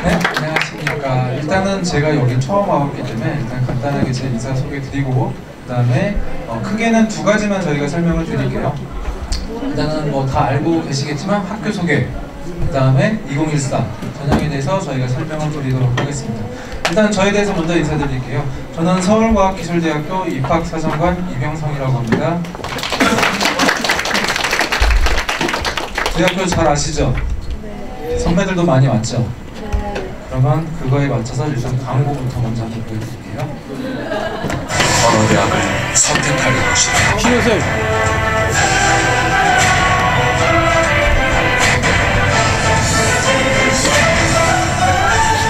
네, 안녕하십니까. 일단은 제가 여기 처음 와봤기 때문에 일단 간단하게 제 인사 소개드리고 그 다음에 크게는 두 가지만 저희가 설명을 드릴게요. 일단은 뭐 다 알고 계시겠지만 학교 소개, 그 다음에 2014 전형에 대해서 저희가 설명을 드리도록 하겠습니다. 일단 저에 대해서 먼저 인사드릴게요. 저는 서울과학기술대학교 입학사정관 이병성이라고 합니다. 대학교 잘 아시죠? 네. 선배들도 많이 왔죠? 네. 그러면 그거에 맞춰서 일단 광고부터 먼저 한번 보여드릴게요. 어느 대학을 선택할 것이다. 키우세요.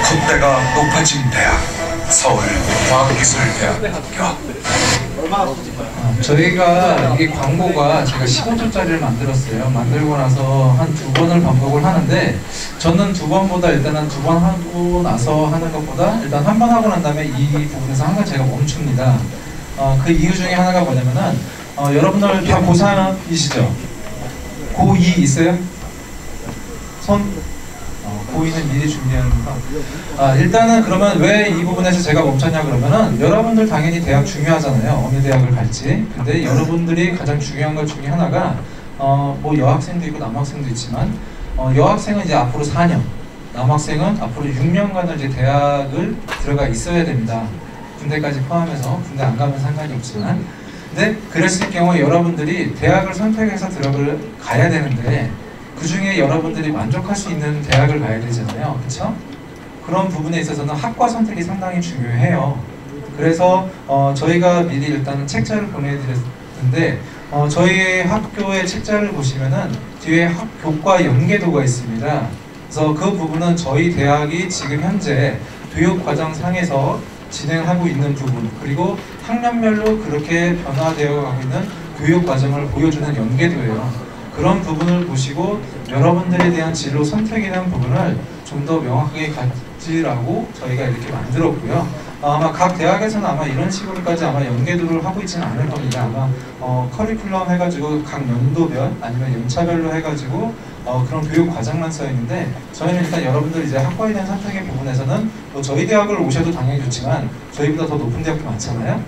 콧대가 높아진 대학 서울과학기술대학교. 저희가 이게 광고가 제가 15초짜리를 만들었어요. 만들고 나서 한 2번을 반복을 하는데 저는 2번보다 일단은 2번 하고 나서 하는 것보다 일단 한 번 하고 난 다음에 이 부분에서 항상 제가 멈춥니다. 그 이유 중에 하나가 뭐냐면은 여러분들 다 고3이시죠? 고2 있어요? 손? 고2는 미리 준비하는 거. 일단은 그러면 왜 이 부분에서 제가 멈췄냐 그러면은 여러분들 당연히 대학 중요하잖아요. 어느 대학을 갈지. 근데 여러분들이 가장 중요한 것 중에 하나가 뭐 여학생도 있고 남학생도 있지만 여학생은 이제 앞으로 4년, 남학생은 앞으로 6년간을 이제 대학을 들어가 있어야 됩니다. 군대까지 포함해서 군대 안 가면 상관이 없지만 근데 그랬을 경우에 여러분들이 대학을 선택해서 들어갈 가야 되는데 그 중에 여러분들이 만족할 수 있는 대학을 가야 되잖아요. 그렇죠? 그런 부분에 있어서는 학과 선택이 상당히 중요해요. 그래서 저희가 미리 일단은 책자를 보내드렸는데 저희 학교의 책자를 보시면은 뒤에 교과 연계도가 있습니다. 그래서 그 부분은 저희 대학이 지금 현재 교육과정상에서 진행하고 있는 부분 그리고 학년별로 그렇게 변화되어 가고 있는 교육과정을 보여주는 연계도예요. 그런 부분을 보시고 여러분들에 대한 진로 선택에 대한 부분을 좀 더 명확하게 가지라고 저희가 이렇게 만들었고요. 아마 각 대학에서는 아마 이런 식으로까지 아마 연계도를 하고 있지는 않을 겁니다. 아마 커리큘럼 해가지고 각 연도별 아니면 연차별로 해가지고 그런 교육 과정만 써 있는데 저희는 일단 여러분들 이제 학과에 대한 선택의 부분에서는 뭐 저희 대학을 오셔도 당연히 좋지만 저희보다 더 높은 대학도 많잖아요.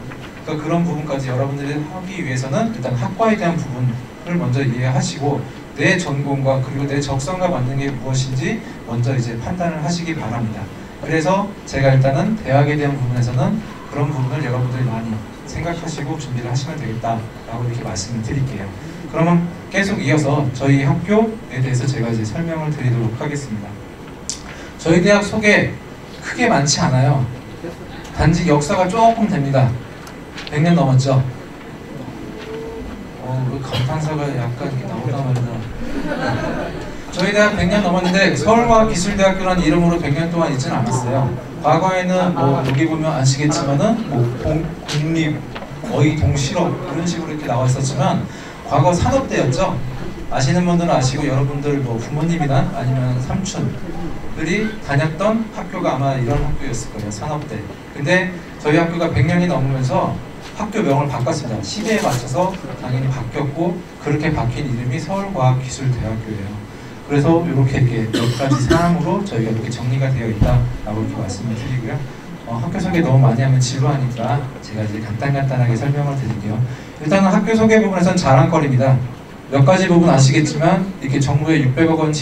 그러니까 그런 부분까지 여러분들이 하기 위해서는 일단 학과에 대한 부분을 먼저 이해하시고 내 전공과 그리고 내 적성과 맞는 게 무엇인지 먼저 이제 판단을 하시기 바랍니다. 그래서 제가 일단은 대학에 대한 부분에서는 그런 부분을 여러분들이 많이 생각하시고 준비를 하시면 되겠다라고 이렇게 말씀을 드릴게요. 그러면 계속 이어서 저희 학교에 대해서 제가 이제 설명을 드리도록 하겠습니다. 저희 대학 소개 크게 많지 않아요. 단지 역사가 조금 됩니다. 100년 넘었죠? 감탄사가 약간 이렇게 나오다 말이다. 저희 대학 100년 넘었는데 서울과학기술대학교라는 이름으로 100년 동안 있지는 않았어요. 과거에는 뭐 여기 보면 아시겠지만은 뭐 공립, 어이 동실업 이런 식으로 이렇게 나와 있었지만 과거 산업대였죠. 아시는 분들은 아시고 여러분들 뭐 부모님이나 아니면 삼촌들이 다녔던 학교가 아마 이런 학교였을 거예요. 산업대. 근데 저희 학교가 100년이 넘으면서 학교명을 바꿨습니다. 시대에 맞춰서 당연히 바뀌었고 그렇게 바뀐 이름이 서울과학기술대학교예요. 그래서 이렇게 몇 가지 사항으로 저희가 이렇게 정리가 되어 있다라고 이렇게 말씀을 드리고요. 학교 소개 너무 많이 하면 지루하니까 제가 이제 간단하게 설명을 드릴게요. 일단은 학교 소개 부분에서는 자랑거리입니다. 몇 가지 부분 아시겠지만 이렇게 정부의 600억 원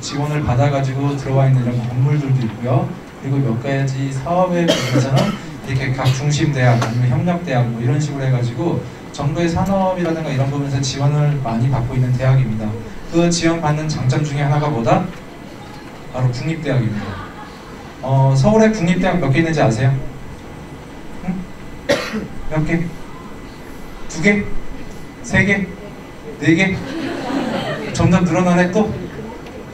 지원을 받아가지고 들어와 있는 이런 건물들도 있고요. 그리고 몇 가지 사업의 부분에서는 이렇게 각 중심대학 아니면 협력대학 뭐 이런 식으로 해가지고 정부의 산업이라든가 이런 부분에서 지원을 많이 받고 있는 대학입니다. 그 지원받는 장점 중에 하나가 뭐다? 바로 국립대학입니다. 서울에 국립대학 몇 개 있는지 아세요? 응? 몇 개? 2개? 3개? 4개? 점점 늘어나네 또?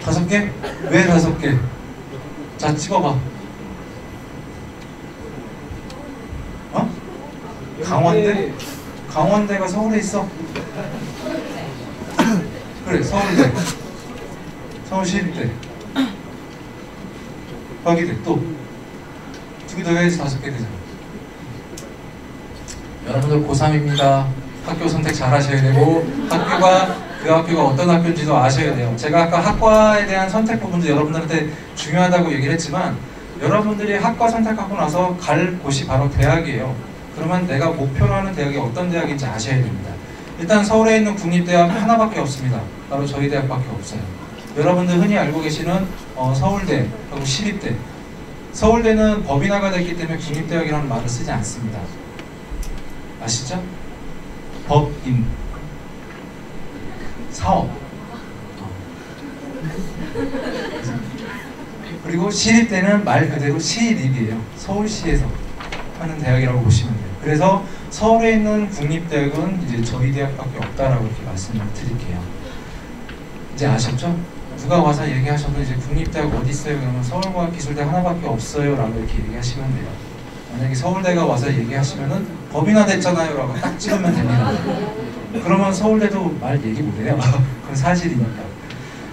5개? 왜 5개? 자 찍어봐. 강원대? 강원대가 서울에 있어. 그래, 서울대. 서울시립대. 화기대 또. 2개 더 해야지 5개 되잖아. 여러분들 고3입니다. 학교 선택 잘 하셔야 되고 학교가 그 학교가 어떤 학교인지도 아셔야 돼요. 제가 아까 학과에 대한 선택 부분도 여러분들한테 중요하다고 얘기를 했지만 여러분들이 학과 선택하고 나서 갈 곳이 바로 대학이에요. 그러면 내가 목표로 하는 대학이 어떤 대학인지 아셔야 됩니다. 일단 서울에 있는 국립대학 하나밖에 없습니다. 바로 저희 대학밖에 없어요. 여러분들 흔히 알고 계시는 서울대 하고 시립대. 서울대는 법인화가 됐기 때문에 국립대학이라는 말을 쓰지 않습니다. 아시죠? 법인 사업. 그리고 시립대는 말 그대로 시립이에요. 서울시에서 하는 대학이라고 보시면 돼요. 그래서 서울에 있는 국립대학은 이제 저희 대학밖에 없다라고 이렇게 말씀을 드릴게요. 이제 아셨죠? 누가 와서 얘기하셔도 이제 국립대학 어디 있어요? 그러면 서울과학기술대 하나밖에 없어요 라고 이렇게 얘기하시면 돼요. 만약에 서울대가 와서 얘기하시면은 법인화 됐잖아요 라고 딱 찍으면 됩니다. 그러면 서울대도 말 얘기 못해요. 그건 사실이니까.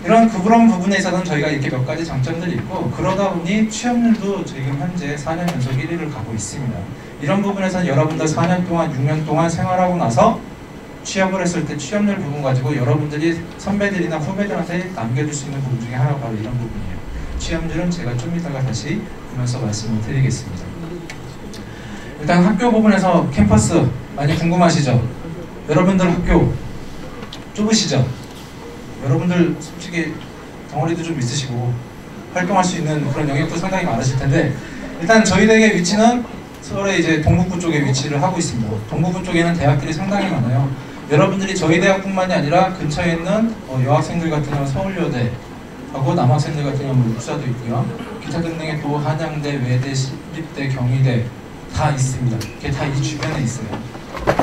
이런 그런 부분에 있어서는 저희가 이렇게 몇 가지 장점들이 있고, 그러다 보니 취업률도 지금 현재 4년 연속 1위를 가고 있습니다. 이런 부분에서는 여러분들 4년 동안 6년 동안 생활하고 나서 취업을 했을 때 취업률 부분 가지고 여러분들이 선배들이나 후배들한테 남겨줄 수 있는 부분 중에 하나가 바로 이런 부분이에요. 취업률은 제가 좀 이따가 다시 보면서 말씀을 드리겠습니다. 일단 학교 부분에서 캠퍼스 많이 궁금하시죠? 여러분들 학교 좁으시죠? 여러분들 솔직히 덩어리도 좀 있으시고 활동할 수 있는 그런 영역도 상당히 많으실 텐데, 일단 저희 대학의 위치는 서울의 이제 동북부 쪽에 위치를 하고 있습니다. 동북부 쪽에는 대학들이 상당히 많아요. 여러분들이 저희 대학뿐만이 아니라 근처에 있는 여학생들 같은 경우는 서울여대하고 남학생들 같은 경우는 육사도 있고요. 기타 등등의 또 한양대, 외대, 시립대, 경희대 다 있습니다. 그게 다 이 주변에 있어요.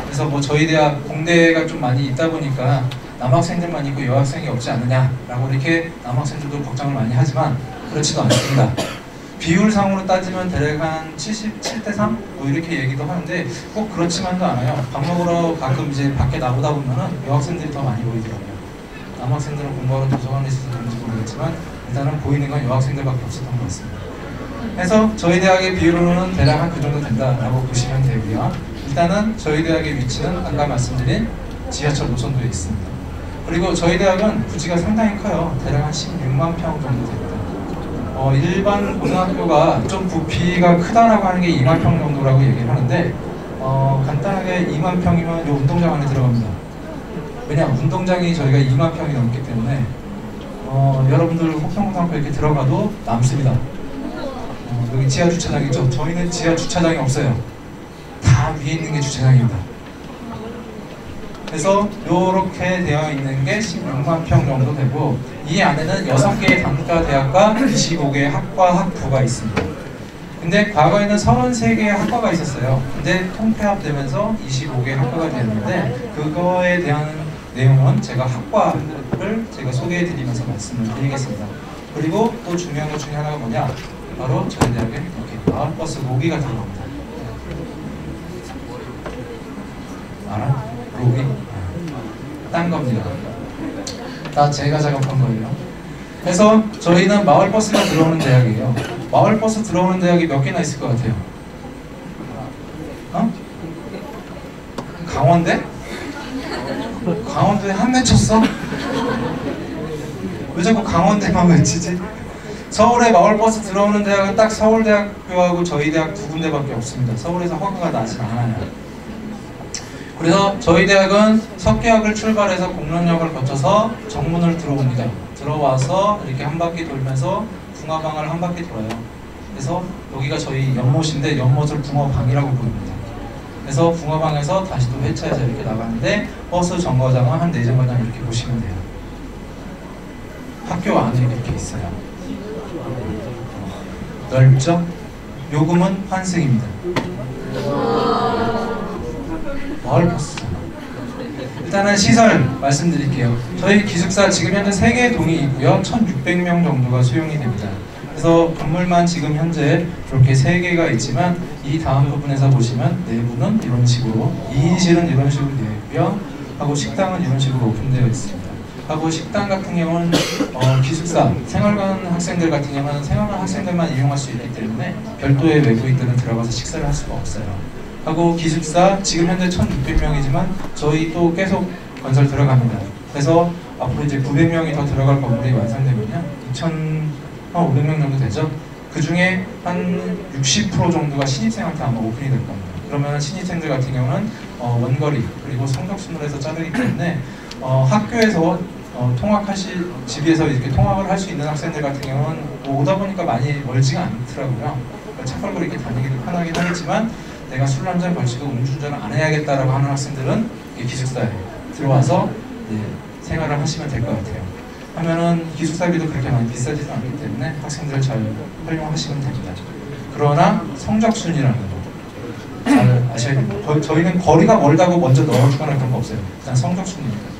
그래서 뭐 저희 대학 공대가 좀 많이 있다 보니까 남학생들만 있고 여학생이 없지 않느냐라고 이렇게 남학생들도 걱정을 많이 하지만 그렇지도 않습니다. 비율상으로 따지면 대략 한 77대3? 뭐 이렇게 얘기도 하는데 꼭 그렇지만도 않아요. 밥 먹으러 가끔 이제 밖에 나오다 보면은 여학생들이 더 많이 보이더라고요. 남학생들은 공부하러 도서관에 있어서 그런지 모르겠지만 일단은 보이는 건 여학생들밖에 없었던 것 같습니다. 그래서 저희 대학의 비율로는 대략 한 그 정도 된다라고 보시면 되고요. 일단은 저희 대학의 위치는 아까 말씀드린 지하철 노선도에 있습니다. 그리고 저희 대학은 부지가 상당히 커요. 대략 한 16만 평 정도 됩니다. 일반 고등학교가 좀 부피가 크다라고 하는 게 2만 평 정도라고 얘기를 하는데 간단하게 2만 평이면 이 운동장 안에 들어갑니다. 왜냐, 운동장이 저희가 2만 평이 넘기 때문에 여러분들 혹평고등학교 이렇게 들어가도 남습니다. 여기 지하 주차장 있죠? 저희는 지하 주차장이 없어요. 다 위에 있는 게 주차장입니다. 그래서 이렇게 되어 있는 게 16만 평 정도 되고, 이 안에는 6개의 단과대학과 25개의 학과 학부가 있습니다. 근데 과거에는 33개의 학과가 있었어요. 근데 통폐합되면서 25개의 학과가 되었는데, 그거에 대한 내용은 제가 학과를 제가 소개해드리면서 말씀을 드리겠습니다. 그리고 또 중요한 것 중에 하나가 뭐냐, 바로 저희 대학에 이렇게 마을버스 로비가 들어갑니다. 알아? 로비? 딴 겁니다. 다 제가 작업한 거예요. 그래서 저희는 마을버스가 들어오는 대학이에요. 마을버스 들어오는 대학이 몇 개나 있을 것 같아요? 강원대? 강원도에 한 맺혔어? 왜 자꾸 강원대만 외치지? 서울에 마을버스 들어오는 대학은 딱 서울대학교하고 저희 대학 두 군데밖에 없습니다. 서울에서 허가가 나지 않아요. 그래서 저희 대학은 석계역을 출발해서 공론역을 거쳐서 정문을 들어옵니다. 들어와서 이렇게 한 바퀴 돌면서 붕어방을 한 바퀴 돌아요. 그래서 여기가 저희 연못인데 연못을 붕어방이라고 부릅니다. 그래서 붕어방에서 다시 또 회차해서 이렇게 나가는데 버스 정거장은 한 4정거장 이렇게 보시면 돼요. 학교 안에 이렇게 있어요. 넓죠? 요금은 환승입니다. 마을버스잖아. 일단은 시설 말씀드릴게요. 저희 기숙사 지금 현재 3개의 동이 있고요. 1600명 정도가 수용이 됩니다. 그래서 건물만 지금 현재 이렇게 3개가 있지만 이 다음 부분에서 보시면 내부는 이런 식으로, 2인실은 이런 식으로 되어 있고요. 하고 식당은 이런 식으로 오픈되어 있습니다. 하고 식당 같은 경우는 기숙사, 생활관 학생들 같은 경우는 생활관 학생들만 이용할 수 있기 때문에 별도의 외부인들은 들어가서 식사를 할 수가 없어요. 하고 기숙사 지금 현재 1600명이지만 저희 또 계속 건설 들어갑니다. 그래서 앞으로 이제 900명이 더 들어갈 건물이 완성되면요, 2,500명 정도 되죠. 그 중에 한 60% 정도가 신입생한테 아마 오픈이 될 겁니다. 그러면 신입생들 같은 경우는 원거리 그리고 성적순으로 해서 자르기 때문에 학교에서 집에서 이렇게 통학을 할 수 있는 학생들 같은 경우는 오다 보니까 많이 멀지가 않더라고요. 그러니까 차 끌고 이렇게 다니기도 편하긴 하겠지만 내가 술 한잔 걸치고 음주운전을 안 해야겠다라고 하는 학생들은 기숙사에 들어와서 생활을 하시면 될 것 같아요. 하면은 기숙사비도 그렇게 많이 비싸지도 않기 때문에 학생들을 잘 활용하시면 됩니다. 그러나 성적순이라는 거 잘 아셔야 됩니다. 저희는 거리가 멀다고 먼저 넣어주거나 그런 거 없어요. 일단 성적순입니다.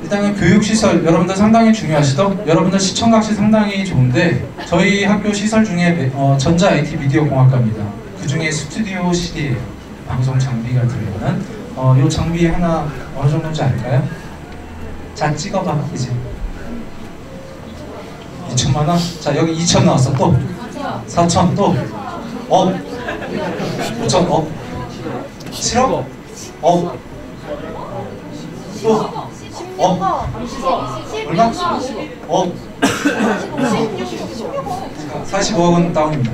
일단은 교육시설, 여러분들 상당히 중요하시죠? 여러분들 시청각시 상당히 좋은데 저희 학교 시설 중에 전자 IT 미디어 공학과입니다. 그 중에 스튜디오 CD에 방송 장비가 들어있는 이 장비 하나 어느 정도인지 알까요? 자, 찍어봐, 이제 2천만 원? 자, 여기 2천 나왔어. 또 4천, 또 5천, 7억? 또 얼마? 45억은 다운입니다.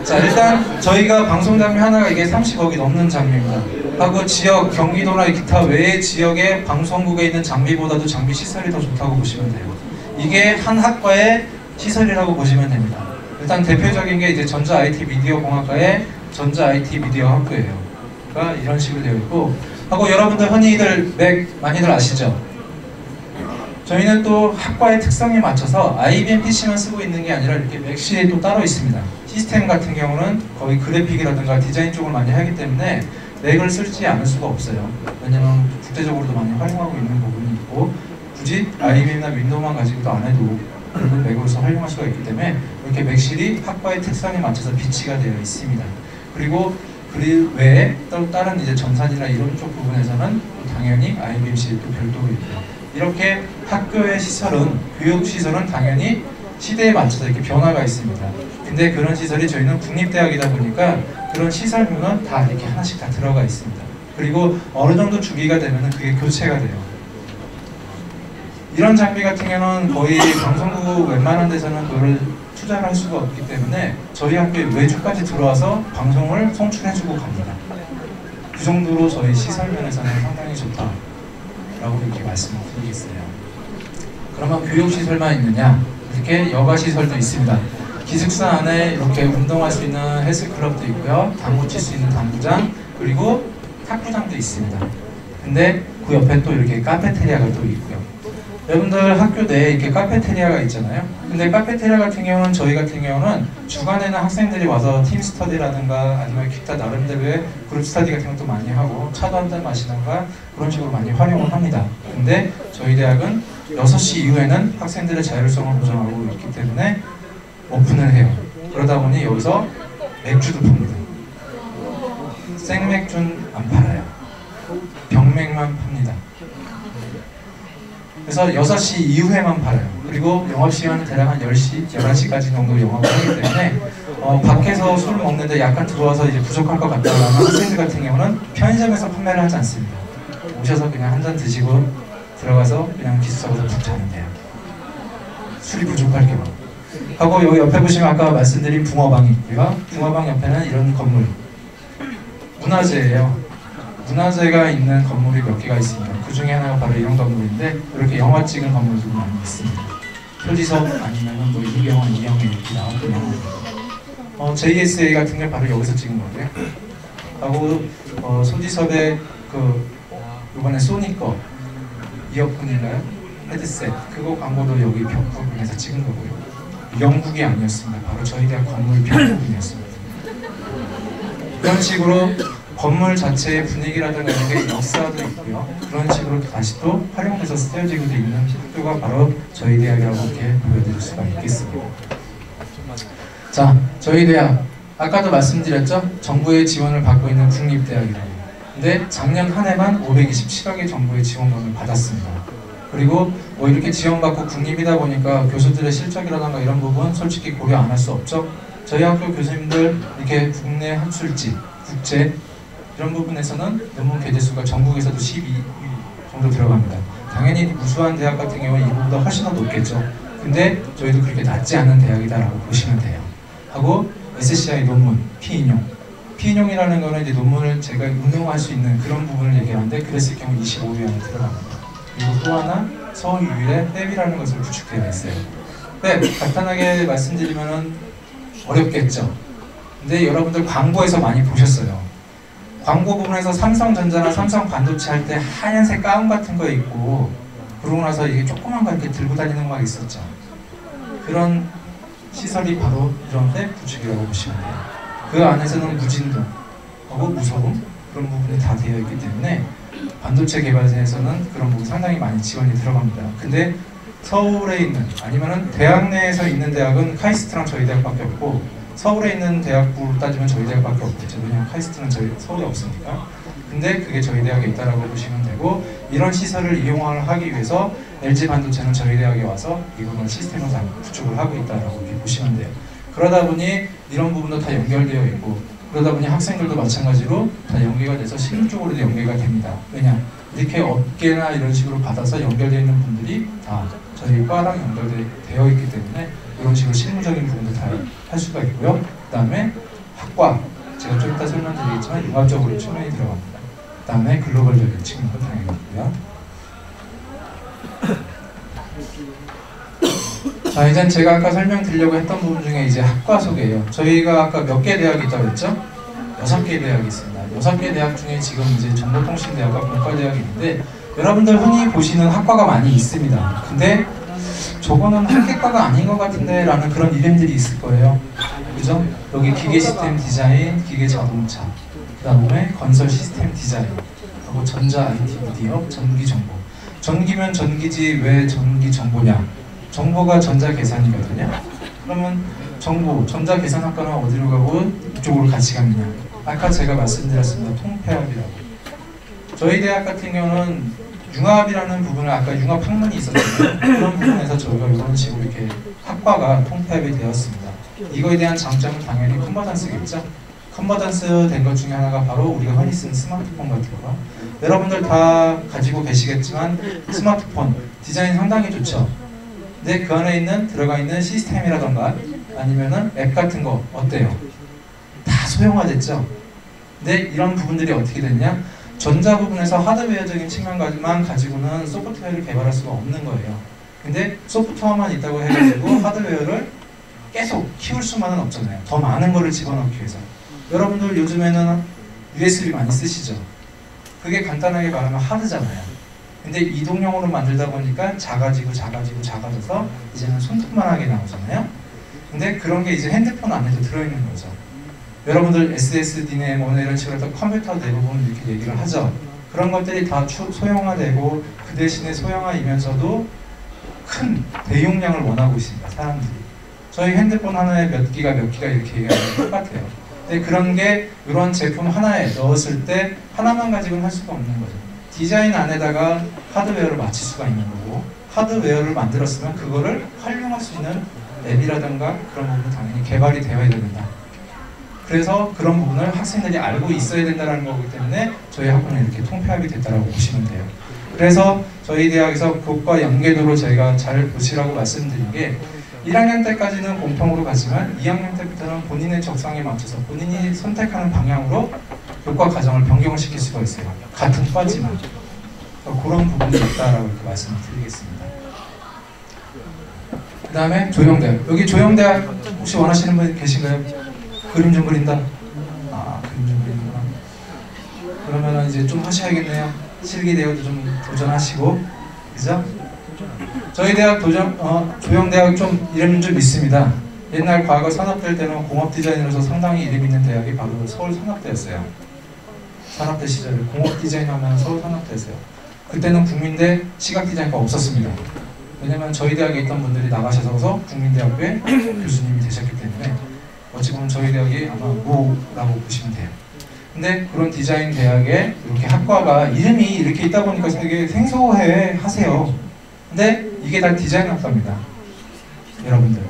자, 일단 저희가 방송 장비 하나가 이게 30억이 넘는 장비입니다. 하고 지역, 경기도나 기타 외의 지역의 방송국에 있는 장비보다도 장비 시설이 더 좋다고 보시면 돼요. 이게 한 학과의 시설이라고 보시면 됩니다. 일단 대표적인 게 이제 전자 IT 미디어 공학과의 전자 IT 미디어 학부예요. 그러니까 이런 식으로 되어 있고, 하고 여러분들 흔히들 맥 많이들 아시죠? 저희는 또 학과의 특성에 맞춰서 IBM PC만 쓰고 있는 게 아니라 이렇게 맥실이 또 따로 있습니다. 시스템 같은 경우는 거의 그래픽이라든가 디자인 쪽을 많이 하기 때문에 맥을 쓰지 않을 수가 없어요. 왜냐면 국제적으로도 많이 활용하고 있는 부분이 있고, 굳이 IBM이나 윈도우만 가지고도 안 해도 그런 맥으로서 활용할 수가 있기 때문에 이렇게 맥실이 학과의 특성에 맞춰서 비치가 되어 있습니다. 그리고 그 외에 또 다른 이제 전산이나 이런 쪽 부분에서는 당연히 IBM실이 또 별도로 있고요. 이렇게 학교의 시설은, 교육 시설은 당연히 시대에 맞춰서 이렇게 변화가 있습니다. 근데 그런 시설이 저희는 국립대학이다 보니까 그런 시설물은 다 이렇게 하나씩 다 들어가 있습니다. 그리고 어느 정도 주기가 되면 그게 교체가 돼요. 이런 장비 같은 경우는 거의 방송국 웬만한 데서는 그걸 투자를 할 수가 없기 때문에 저희 학교에 외주까지 들어와서 방송을 송출해주고 갑니다. 그 정도로 저희 시설 면에서는 상당히 좋다라고 이렇게 말씀을 드리겠어요. 그러면 교육시설만 있느냐? 이렇게 여가시설도 있습니다. 기숙사 안에 이렇게 운동할 수 있는 헬스클럽도 있고요, 당구 칠 수 있는 당구장, 그리고 탁구장도 있습니다. 근데 그 옆에 또 이렇게 카페테리아가 또 있고요. 여러분들 학교 내에 이렇게 카페테리아가 있잖아요. 근데 카페테리아 같은 경우는 저희 같은 경우는 주간에는 학생들이 와서 팀 스터디라든가 아니면 기타 나름대로의 그룹 스터디 같은 것도 많이 하고 차도 한잔 마시던가 그런 식으로 많이 활용을 합니다. 근데 저희 대학은 6시 이후에는 학생들의 자율성을 보장하고 있기 때문에 오픈을 해요. 그러다 보니 여기서 맥주도 팝니다. 생맥주는 안 팔아요. 병맥만 팝니다. 그래서 6시 이후에만 팔아요. 그리고 영업시간은 대략 한 10시, 11시까지 정도 영업을 하기 때문에 밖에서 술 먹는데 약간 들어와서 이제 부족할 것 같다는 학생들 같은 경우는 편의점에서 판매를 하지 않습니다. 오셔서 그냥 한 잔 드시고 들어가서 그냥 기숙사에서 푹 자면 돼요. 술이 부족할 경우. 하고 여기 옆에 보시면 아까 말씀드린 붕어방이 있고요. 붕어방 옆에는 이런 건물. 문화재예요. 문화재가 있는 건물이 몇 개가 있습니다. 그 중에 하나가 바로 이런 건물인데 이렇게 영화 찍은 건물도 많이 있습니다. 표지석 아니면 뭐 이경원, 이영애 이렇게 나오는 영화. JSA 같은 게 바로 여기서 찍은 거고요. 하고 소지섭의 이번에 소니 거 이어폰인가요? 헤드셋 그거 광고도 여기 벽 부분에서 찍은 거고요. 영국이 아니었습니다. 바로 저희 대학 건물 벽 부분이었습니다. 이런 식으로 건물 자체의 분위기라든가 이런 게 역사도 있고요. 그런 식으로 다시 또 활용돼서 쓰여지고 있는 학교가 바로 저희 대학이라고 이렇게 보여드릴 수가 있겠습니다. 자, 저희 대학 아까도 말씀드렸죠? 정부의 지원을 받고 있는 국립대학이라고. 근데 작년 한 해만 527억의 정부의 지원금을 받았습니다. 그리고 뭐 이렇게 지원받고 국립이다 보니까 교수들의 실적이라든가 이런 부분 솔직히 고려 안 할 수 없죠. 저희 학교 교수님들 이렇게 국내 학술지, 국제 이런 부분에서는 논문 개재수가 전국에서도 12위 정도 들어갑니다. 당연히 우수한 대학 같은 경우는 이보다 훨씬 더 높겠죠. 근데 저희도 그렇게 낮지 않은 대학이다라고 보시면 돼요. 하고 SCI 논문, 피인용. 피인용이라는 거는 이제 논문을 제가 운용할 수 있는 그런 부분을 얘기하는데 그랬을 경우 25위 안에 들어갑니다. 그리고 또 하나 서울 유일의 햅이라는 것을 구축되어 있어요. 네, 간단하게 말씀드리면은 어렵겠죠. 근데 여러분들 광고에서 많이 보셨어요. 광고 부분에서 삼성전자나 삼성반도체 할 때 하얀색 가운 같은 거 입고 그러고 나서 이게 조그만 거 이렇게 들고 다니는 거 있었죠. 그런 시설이 바로 이런 햅 구축이라고 보시면 돼요. 그 안에서는 무진동 하고 무소음 그런 부분이 다 되어 있기 때문에 반도체 개발사에서는 그런 부분 상당히 많이 지원이 들어갑니다. 근데 서울에 있는 아니면은 대학 내에서 있는 대학은 카이스트랑 저희 대학밖에 없고 서울에 있는 대학부로 따지면 저희 대학밖에 없겠죠. 왜냐면 카이스트는 저희 서울에 없으니까. 근데 그게 저희 대학에 있다라고 보시면 되고 이런 시설을 이용하기 위해서 LG 반도체는 저희 대학에 와서 이거는 시스템을 다 구축을 하고 있다라고 보시면 돼요. 그러다 보니 이런 부분도 다 연결되어 있고 그러다 보니 학생들도 마찬가지로 다 연계가 돼서 실무적으로도 연계가 됩니다. 왜냐? 이렇게 업계나 이런 식으로 받아서 연결되어 있는 분들이 다 저희 과랑 연결되어 있기 때문에 이런 식으로 실무적인 부분도 다 할 수가 있고요. 그 다음에 학과, 제가 좀 이따 설명드리겠지만 융합적으로 측면이 들어갑니다. 그 다음에 글로벌적인 측면도 당연히 있고요. 자, 이젠 제가 아까 설명드리려고 했던 부분 중에 이제 학과 소개예요. 저희가 아까 몇 개 대학이 있다고 했죠? 6개 대학이 있습니다. 6개 대학 중에 지금 이제 정보통신대학과 공과대학이 있는데 여러분들 흔히 보시는 학과가 많이 있습니다. 근데 저거는 학계과가 아닌 것 같은데 라는 그런 이름들이 있을 거예요. 그죠? 여기 기계 시스템 디자인, 기계 자동차, 그 다음에 건설 시스템 디자인, 하고 전자 IT 미디어, 전기 정보. 전기면 전기지 왜 전기 정보냐? 정보가 전자 계산이거든요. 그러면 정보, 전자 계산학과는 어디로 가고 이쪽으로 같이 갑니다. 아까 제가 말씀드렸습니다. 통폐합이라고. 저희 대학 같은 경우는 융합이라는 부분을 아까 융합 학문이 있었잖아요. 그런 부분에서 저희가 이런 식으로 이렇게 학과가 통폐합이 되었습니다. 이거에 대한 장점은 당연히 컨버전스겠죠. 컨버전스 된 것 중에 하나가 바로 우리가 흔히 쓰는 스마트폰 같은 거. 여러분들 다 가지고 계시겠지만 스마트폰 디자인 상당히 좋죠. 근데 그 안에 들어가 있는 시스템이라던가 아니면은 앱 같은 거 어때요? 다 소형화됐죠. 근데 이런 부분들이 어떻게 됐냐? 전자 부분에서 하드웨어적인 측면까지만 가지고는 소프트웨어를 개발할 수가 없는 거예요. 근데 소프트웨어만 있다고 해가지고 하드웨어를 계속 키울 수만은 없잖아요. 더 많은 거를 집어넣기 위해서. 여러분들 요즘에는 USB 많이 쓰시죠? 그게 간단하게 말하면 하드잖아요. 근데 이동형으로 만들다 보니까 작아져서 이제는 손톱만하게 나오잖아요. 근데 그런 게 이제 핸드폰 안에도 들어있는 거죠. 여러분들 SSD네 뭐네 이런 식으로 해서 컴퓨터 대부분 이렇게 얘기를 하죠. 그런 것들이 다 소형화되고 그 대신에 소형화이면서도 큰 대용량을 원하고 있습니다. 사람들이. 저희 핸드폰 하나에 몇 기가 이렇게 얘기하는 게 똑같아요. 근데 그런 게 이런 제품 하나에 넣었을 때 하나만 가지고는 할 수가 없는 거죠. 디자인 안에다가 하드웨어를 맞출 수가 있는 거고 하드웨어를 만들었으면 그거를 활용할 수 있는 앱이라든가 그런 부분은 당연히 개발이 되어야 된다. 그래서 그런 부분을 학생들이 알고 있어야 된다는 거기 때문에 저희 학교는 이렇게 통폐합이 됐다고 보시면 돼요. 그래서 저희 대학에서 그것과 연계도로 저희가 잘 보시라고 말씀드린 게 1학년 때까지는 공통으로 가지만 2학년 때부터는 본인의 적성에 맞춰서 본인이 선택하는 방향으로 교과 과정을 변경을 시킬 수가 있어요. 같은 과지만. 그런 부분이 있다라고 이렇게 말씀을 드리겠습니다. 그 다음에 조형대학. 여기 조형대학 혹시 원하시는 분 계신가요? 그림 좀 그린다? 아, 그림 좀 그리는구나. 그러면은 이제 좀 하셔야겠네요. 실기대학도 좀 도전하시고, 그죠? 저희 대학 조형대학 좀 이름 좀 있습니다. 옛날 과거 산업대 때는 공업디자인으로서 상당히 이름 있는 대학이 바로 서울산업대였어요. 산업대 시절에 공업디자인하면 서울산업대였어요. 그때는 국민대 시각디자인과 없었습니다. 왜냐면 저희 대학에 있던 분들이 나가셔서 국민대학교에 교수님이 되셨기 때문에 어찌 보면 저희 대학이 아마 모라고 보시면 돼요. 근데 그런 디자인 대학에 이렇게 학과가 이름이 이렇게 있다 보니까 되게 생소해 하세요. 근데 이게 다 디자인 학과입니다. 여러분들.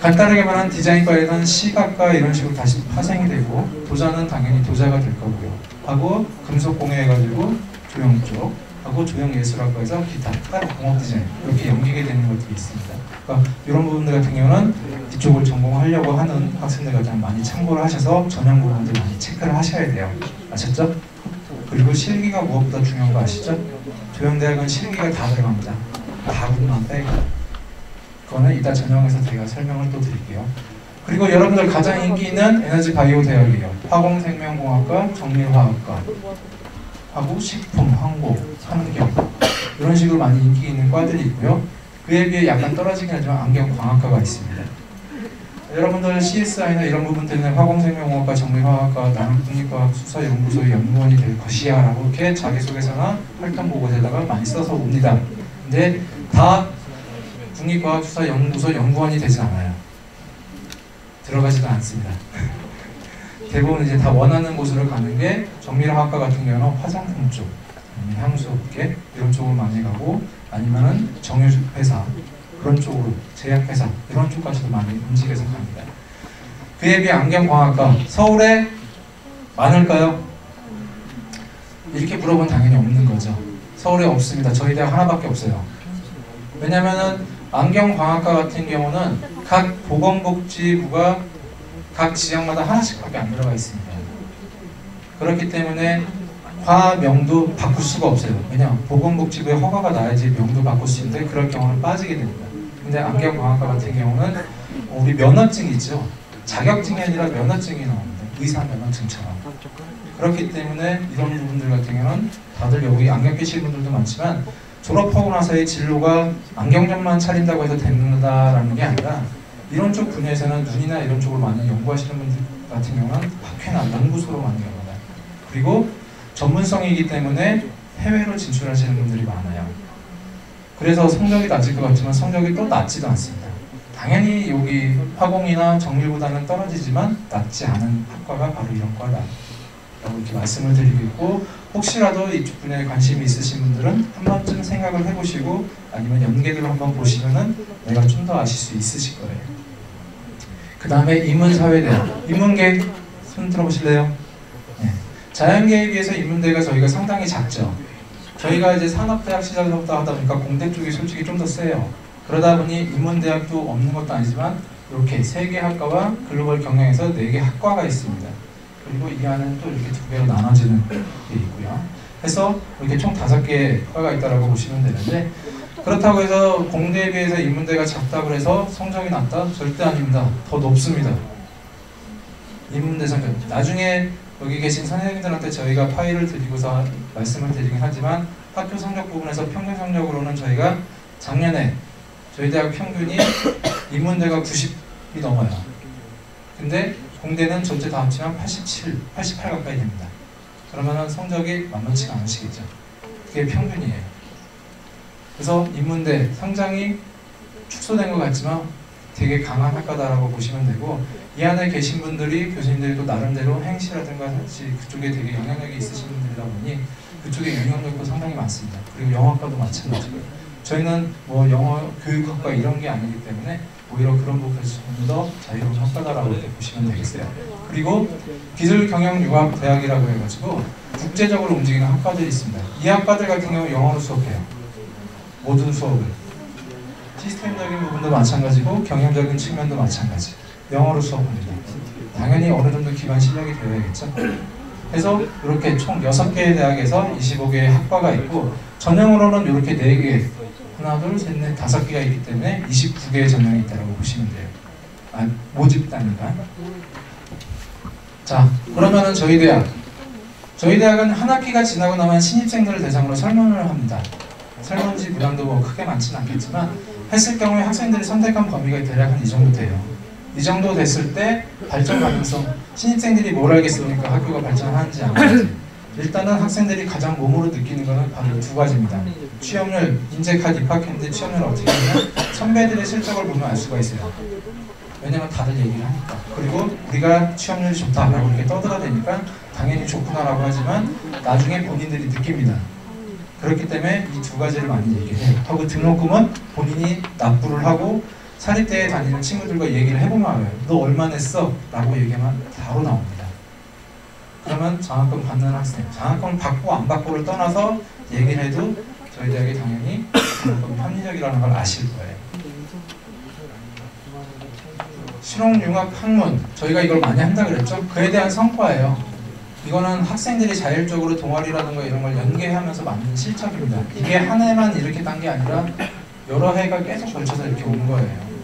간단하게 말하면 디자인과에는 시각과 이런 식으로 다시 파생이 되고, 도자는 당연히 도자가 될 거고요. 하고 금속공예 해가지고 조형 쪽, 하고 조형예술학과에서 기타, 따로 공업 디자인 이렇게 연계게 되는 것들이 있습니다. 그러니까 이런 부분들 같은 경우는 이쪽을 전공하려고 하는 학생들 가장 많이 참고를 하셔서 전형 부분들 많이 체크를 하셔야 돼요. 아셨죠? 그리고 실기가 무엇보다 중요한 거 아시죠? 조형대학은 실기가 다 들어갑니다. 다 부분만 빼고. 그거는 이따 전형에서 제가 설명을 또 드릴게요. 그리고 여러분들 가장 인기 있는 에너지 바이오 대학이에요. 화공생명공학과, 정밀화학과, 하고 식품, 항공, 환경 이런 식으로 많이 인기 있는 과들이 있고요. 그에 비해 약간 떨어지긴 하지만 안경광학과가 있습니다. 여러분들 CSI나 이런 부분들은 화공생명공학과, 정밀화학과, 나는 국립과학 수사연구소의 연구원이 될 것이야 라고 이렇게 자기소개서나 활동보고서에다가 많이 써서 옵니다. 근데 다 국립과학수사연구소 연구원이 되진 않아요. 들어가지도 않습니다. 대부분 이제 다 원하는 곳으로 가는 게 정밀화학과 같은 경우는 화장품 쪽, 향수업계 이런 쪽으로 많이 가고, 아니면은 정유회사 그런 쪽으로, 제약회사 이런 쪽까지도 많이 움직여서 갑니다. 그에 비해 안경광학과 서울에 많을까요? 이렇게 물어보면 당연히 없는 거죠. 서울에 없습니다. 저희 대학 하나밖에 없어요. 왜냐면은 안경광학과 같은 경우는 각 보건복지부가 각 지역마다 하나씩밖에 안 들어가 있습니다. 그렇기 때문에 과명도 바꿀 수가 없어요. 왜냐? 보건복지부에 허가가 나야지 명도 바꿀 수 있는데 그럴 경우는 빠지게 됩니다. 근데 안경광학과 같은 경우는 우리 면허증 있죠? 자격증이 아니라 면허증이 나옵니다. 의사 면허증처럼. 그렇기 때문에 이런 부분들 같은 경우는 다들 여기 안경 끼실 분들도 많지만 졸업하고 나서의 진로가 안경점만 차린다고 해서 된다라는 게 아니라 이런 쪽 분야에서는 눈이나 이런 쪽을 많이 연구하시는 분들 같은 경우는 학회나 연구소로 많이 갑니다. 그리고 전문성이기 때문에 해외로 진출하시는 분들이 많아요. 그래서 성적이 낮을 것 같지만 성적이 또 낮지도 않습니다. 당연히 여기 화공이나 정밀보다는 떨어지지만 낮지 않은 학과가 바로 이런 과다 라고 이렇게 말씀을 드리고 있고, 혹시라도 이쪽 분야에 관심이 있으신 분들은 한 번쯤 생각을 해보시고 아니면 연계들을 한번 보시면은 내가 좀 더 아실 수 있으실 거예요. 그 다음에 인문사회대학, 인문계 손 들어보실래요? 네. 자연계에 비해서 인문대가 저희가 상당히 작죠. 저희가 이제 산업대학 시절부터 하다 보니까 공대 쪽이 솔직히 좀 더 세요. 그러다 보니 인문대학도 없는 것도 아니지만 이렇게 3개 학과와 글로벌 경영에서 4개 학과가 있습니다. 그리고 이 안은 또 이렇게 2개로 나눠지는 게 있고요. 그래서 이렇게 총 5개의 과가 있다고 보시면 되는데, 그렇다고 해서 공대에 비해서 인문대가 작다고 해서 성적이 낮다? 절대 아닙니다. 더 높습니다. 인문대 성적. 나중에 여기 계신 선생님들한테 저희가 파일을 드리고서 말씀을 드리긴 하지만 학교 성적 부분에서 평균 성적으로는 저희가 작년에 저희 대학 평균이 인문대가 90이 넘어요. 근데 공대는 전체 다 합치면 87, 88 가까이 됩니다. 그러면은 성적이 만만치가 않으시겠죠. 그게 평균이에요. 그래서 인문대 상당히 축소된 것 같지만 되게 강한 학과다라고 보시면 되고, 이 안에 계신 분들이 교수님들이 또 나름대로 행시라든가 사실 그쪽에 되게 영향력이 있으신 분들이다 보니 그쪽에 영향력도 상당히 많습니다. 그리고 영어학과도 마찬가지고요. 저희는 뭐 영어 교육학과 이런 게 아니기 때문에 오히려 그런 부분에서 좀 더 자유로운 학과다라고 보시면 되겠어요. 그리고 기술경영융합대학이라고 해가지고 국제적으로 움직이는 학과들이 있습니다. 이 학과들 같은 경우 영어로 수업해요. 모든 수업을. 시스템적인 부분도 마찬가지고 경영적인 측면도 마찬가지. 영어로 수업합니다. 당연히 어느 정도 기반 실력이 되어야겠죠. 그래서 이렇게 총 6개의 대학에서 25개의 학과가 있고, 전형으로는 이렇게 4개, 하나, 둘, 셋, 넷, 5개가 있기 때문에 29개의 전형이 있다고 보시면 돼요. 모집단위가. 자, 그러면은 저희 대학은 한 학기가 지나고 나면 신입생들을 대상으로 설문을 합니다. 설문지 분량도 뭐 크게 많지는 않겠지만 했을 경우에 학생들이 선택한 범위가 대략 한 이 정도 돼요. 이 정도 됐을 때 발전 가능성, 신입생들이 뭘 알겠습니까? 학교가 발전하는지 안 하는지. 일단은 학생들이 가장 몸으로 느끼는 것은 바로 2가지입니다. 취업률, 인재카드 입학했는데 취업률을 어떻게 하냐면 선배들의 실적을 보면 알 수가 있어요. 왜냐면 다들 얘기를 하니까. 그리고 우리가 취업률이 좋다라고 이렇게 떠들어대니까 당연히 좋구나라고 하지만 나중에 본인들이 느낍니다. 그렇기 때문에 이 2가지를 많이 얘기해요. 하고 등록금은 본인이 납부를 하고 사립대에 다니는 친구들과 얘기를 해보면 알아요. 너 얼마 냈어? 라고 얘기하면 바로 나옵니다. 그러면 장학금 받는 학생, 장학금을 받고 안 받고를 떠나서 얘기를 해도 저희 대학이 당연히 장학금이 합리적이라는 걸 아실 거예요. 실용융합 학문, 저희가 이걸 많이 한다 그랬죠? 그에 대한 성과예요. 이거는 학생들이 자율적으로 동아리라든가 이런 걸 연계하면서 만든 실적입니다. 이게 한 해만 이렇게 딴 게 아니라 여러 해가 계속 걸쳐서 이렇게 온 거예요.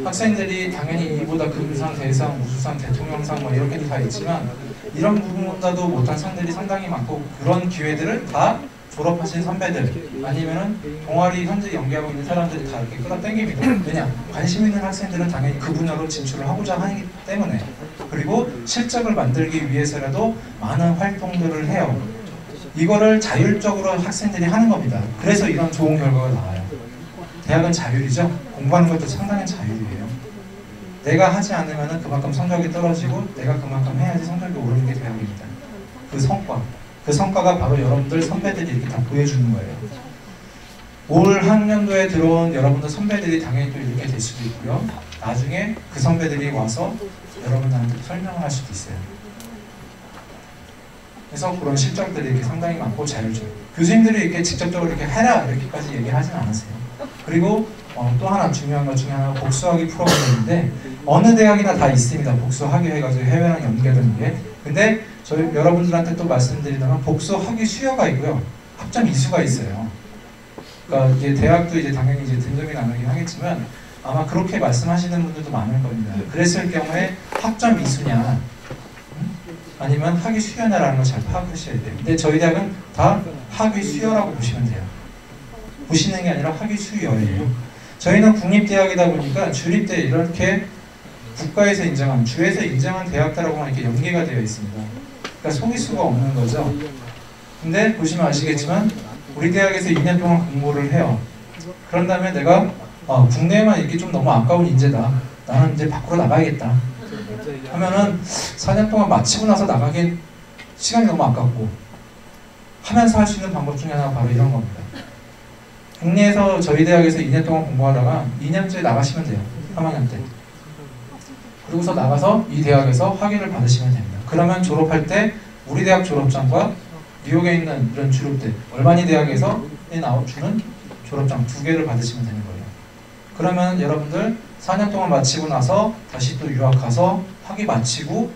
학생들이 당연히 이보다 금상, 대상, 우수상, 대통령상 뭐 이렇게 다 있지만 이런 부분보다도 못한 상들이 상당히 많고 그런 기회들을 다 졸업하신 선배들 아니면은 동아리 현재 연계하고 있는 사람들이 다 이렇게 끌어당깁니다. 왜냐? 관심 있는 학생들은 당연히 그 분야로 진출을 하고자 하기 때문에 그리고 실적을 만들기 위해서라도 많은 활동들을 해요. 이거를 자율적으로 학생들이 하는 겁니다. 그래서 이런 좋은 결과가 나와요. 대학은 자율이죠? 공부하는 것도 상당히 자율이에요. 내가 하지 않으면 그만큼 성적이 떨어지고 내가 그만큼 해야지 성적이 오르는 게 대학입니다. 그 성과가 바로 여러분들 선배들이 이렇게 다 보여주는 거예요. 올 학년도에 들어온 여러분들 선배들이 당연히 또 이렇게 될 수도 있고요. 나중에 그 선배들이 와서 여러분들한테 설명을 할 수도 있어요. 그래서 그런 실적들이 이렇게 상당히 많고 자율적이에요. 교수님들이 이렇게 직접적으로 이렇게 해라 이렇게까지 얘기하진 않으세요. 그리고 또 하나 중요한 것 중에 하나가 복수학위 프로그램인데 어느 대학이나 다 있습니다. 복수학위 해가지고 해외랑 연계되는 게. 근데 저희 여러분들한테 또 말씀드리자면 복수학위 수여가 있고요. 학점 이수가 있어요. 그러니까 이제 대학도 이제 당연히 이제 등급이 나누긴 하겠지만 아마 그렇게 말씀하시는 분들도 많을 겁니다. 그랬을 경우에 학점 이수냐 아니면 학위 수여냐라는 걸 잘 파악하셔야 돼요. 근데 저희 대학은 다 학위 수여라고 보시면 돼요. 보시는 게 아니라 학위 수여예요. 저희는 국립대학이다 보니까 주립대 이렇게 국가에서 인정한, 주에서 인정한 대학들하고만 이렇게 연계가 되어 있습니다. 그러니까 속일 수가 없는 거죠. 근데 보시면 아시겠지만 우리 대학에서 2년 동안 공부를 해요. 그런 다음에 내가 국내에만 있기 좀 너무 아까운 인재다. 나는 이제 밖으로 나가야겠다. 하면은 4년 동안 마치고 나서 나가기 시간이 너무 아깝고 하면서 할 수 있는 방법 중에 하나가 바로 이런 겁니다. 국내에서 저희 대학에서 2년 동안 공부하다가 2년째 나가시면 돼요. 3학년 때. 그러고서 나가서 이 대학에서 학위를 받으시면 됩니다. 그러면 졸업할 때 우리 대학 졸업장과 뉴욕에 있는 이런 주립대, 얼바니 대학에서 주는 졸업장 2개를 받으시면 되는 거예요. 그러면 여러분들 4년 동안 마치고 나서 다시 또 유학 가서 학위 마치고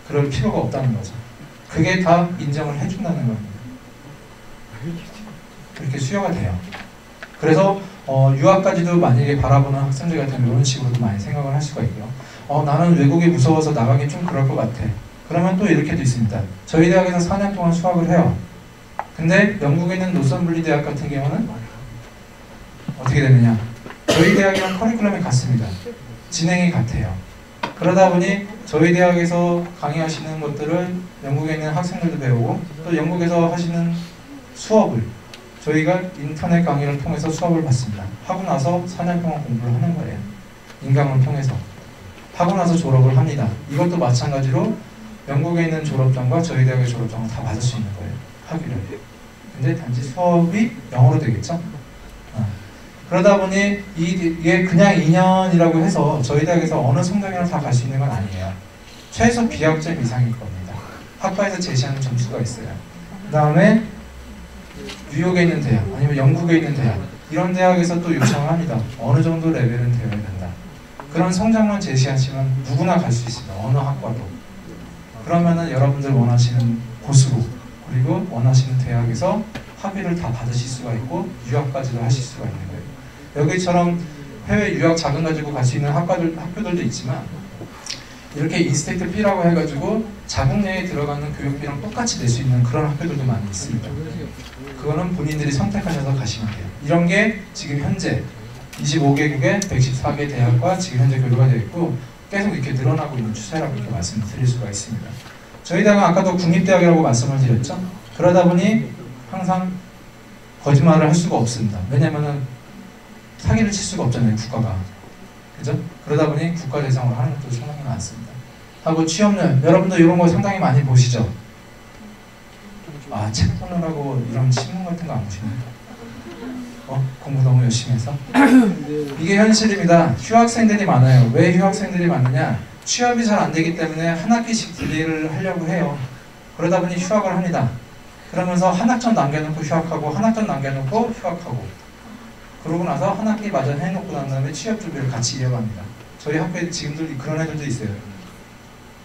그럴 필요가 없다는 거죠. 그게 다 인정을 해준다는 겁니다. 그렇게 수요가 돼요. 그래서 유학까지도 만약에 바라보는 학생들 같으면 이런 식으로도 많이 생각을 할 수가 있고요. 나는 외국이 무서워서 나가기 좀 그럴 것 같아. 그러면 또 이렇게도 있습니다. 저희 대학에서 4년 동안 수학을 해요. 근데 영국에 있는 노선블리 대학 같은 경우는 어떻게 되느냐? 저희 대학이랑 커리큘럼이 같습니다. 진행이 같아요. 그러다 보니 저희 대학에서 강의하시는 것들을 영국에 있는 학생들도 배우고 또 영국에서 하시는 수업을 저희가 인터넷 강의를 통해서 수업을 받습니다. 하고 나서 4년 동안 공부를 하는 거예요. 인강을 통해서. 하고 나서 졸업을 합니다. 이것도 마찬가지로 영국에 있는 졸업장과 저희 대학의 졸업장을 다 받을 수 있는 거예요. 학위를. 근데 단지 수업이 영어로 되겠죠? 그러다 보니 이게 그냥 2년이라고 해서 저희 대학에서 어느 성적이나 다 갈 수 있는 건 아니에요. 최소 B학점 이상일 겁니다. 학과에서 제시하는 점수가 있어요. 그 다음에 뉴욕에 있는 대학, 아니면 영국에 있는 대학 이런 대학에서 또 요청을 합니다. 어느 정도 레벨은 되어야 된다. 그런 성적만 제시하시면 누구나 갈 수 있습니다. 어느 학과도. 그러면은 여러분들 원하시는 곳으로 그리고 원하시는 대학에서 학위를 다 받으실 수가 있고 유학까지도 하실 수가 있는 거예요. 여기처럼 해외 유학 자금 가지고 갈 수 있는 학교들도 있지만 이렇게 인스테이트 B라고 해가지고 자국 내에 들어가는 교육비랑 똑같이 낼 수 있는 그런 학교들도 많이 있습니다. 그거는 본인들이 선택하셔서 가시면 돼요. 이런 게 지금 현재 25개국의 114개 대학과 지금 현재 교류가 되어 있고 계속 이렇게 늘어나고 있는 추세라고 이렇게 말씀드릴 수가 있습니다. 저희 대학은 아까도 국립대학이라고 말씀을 드렸죠. 그러다 보니 항상 거짓말을 할 수가 없습니다. 왜냐면은 사기를 칠 수가 없잖아요, 국가가. 그죠? 그러다 보니 국가 대상으로 하는 것도 상당히 많습니다. 하고 취업률, 여러분도 이런 거 상당히 많이 보시죠? 책 보느라고 이런 신문 같은 거 안 보시나요? 공부 너무 열심히 해서. 이게 현실입니다. 휴학생들이 많아요. 왜 휴학생들이 많느냐? 취업이 잘 안 되기 때문에 한 학기씩 딜레이를 하려고 해요. 그러다 보니 휴학을 합니다. 그러면서 한 학점 남겨놓고 휴학하고 한 학점 남겨놓고 휴학하고 그러고 나서 한 학기 마저 해놓고 난 다음에 취업 준비를 같이 이어갑니다. 저희 학교에 지금도 그런 애들도 있어요.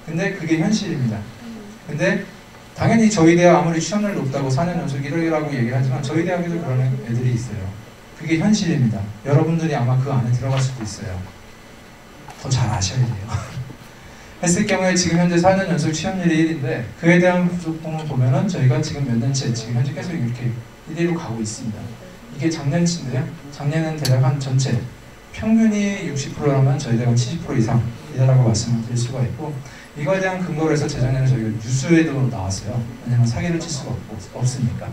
근데 그게 현실입니다. 근데 당연히 저희 대학 아무리 취업률 높다고 4년 연속 1억이라고 얘기를 하지만 저희 대학에도 그런 애들이 있어요. 그게 현실입니다. 여러분들이 아마 그 안에 들어갈 수도 있어요. 더 잘 아셔야 돼요. 했을 경우에 지금 현재 4년 연속 취업률이 1인데 그에 대한 부족분을 보면은 저희가 지금 몇 년째 지금 현재 계속 이렇게 1위로 가고 있습니다. 이게 작년치인데요. 작년은 대략 한 전체 평균이 60%라면 저희 대학은 70% 이상이라고 말씀을 드릴 수가 있고 이거에 대한 근거로 해서 재작년에 저희가 뉴스에도 나왔어요. 왜냐면 사기를 칠 수가 없으니까.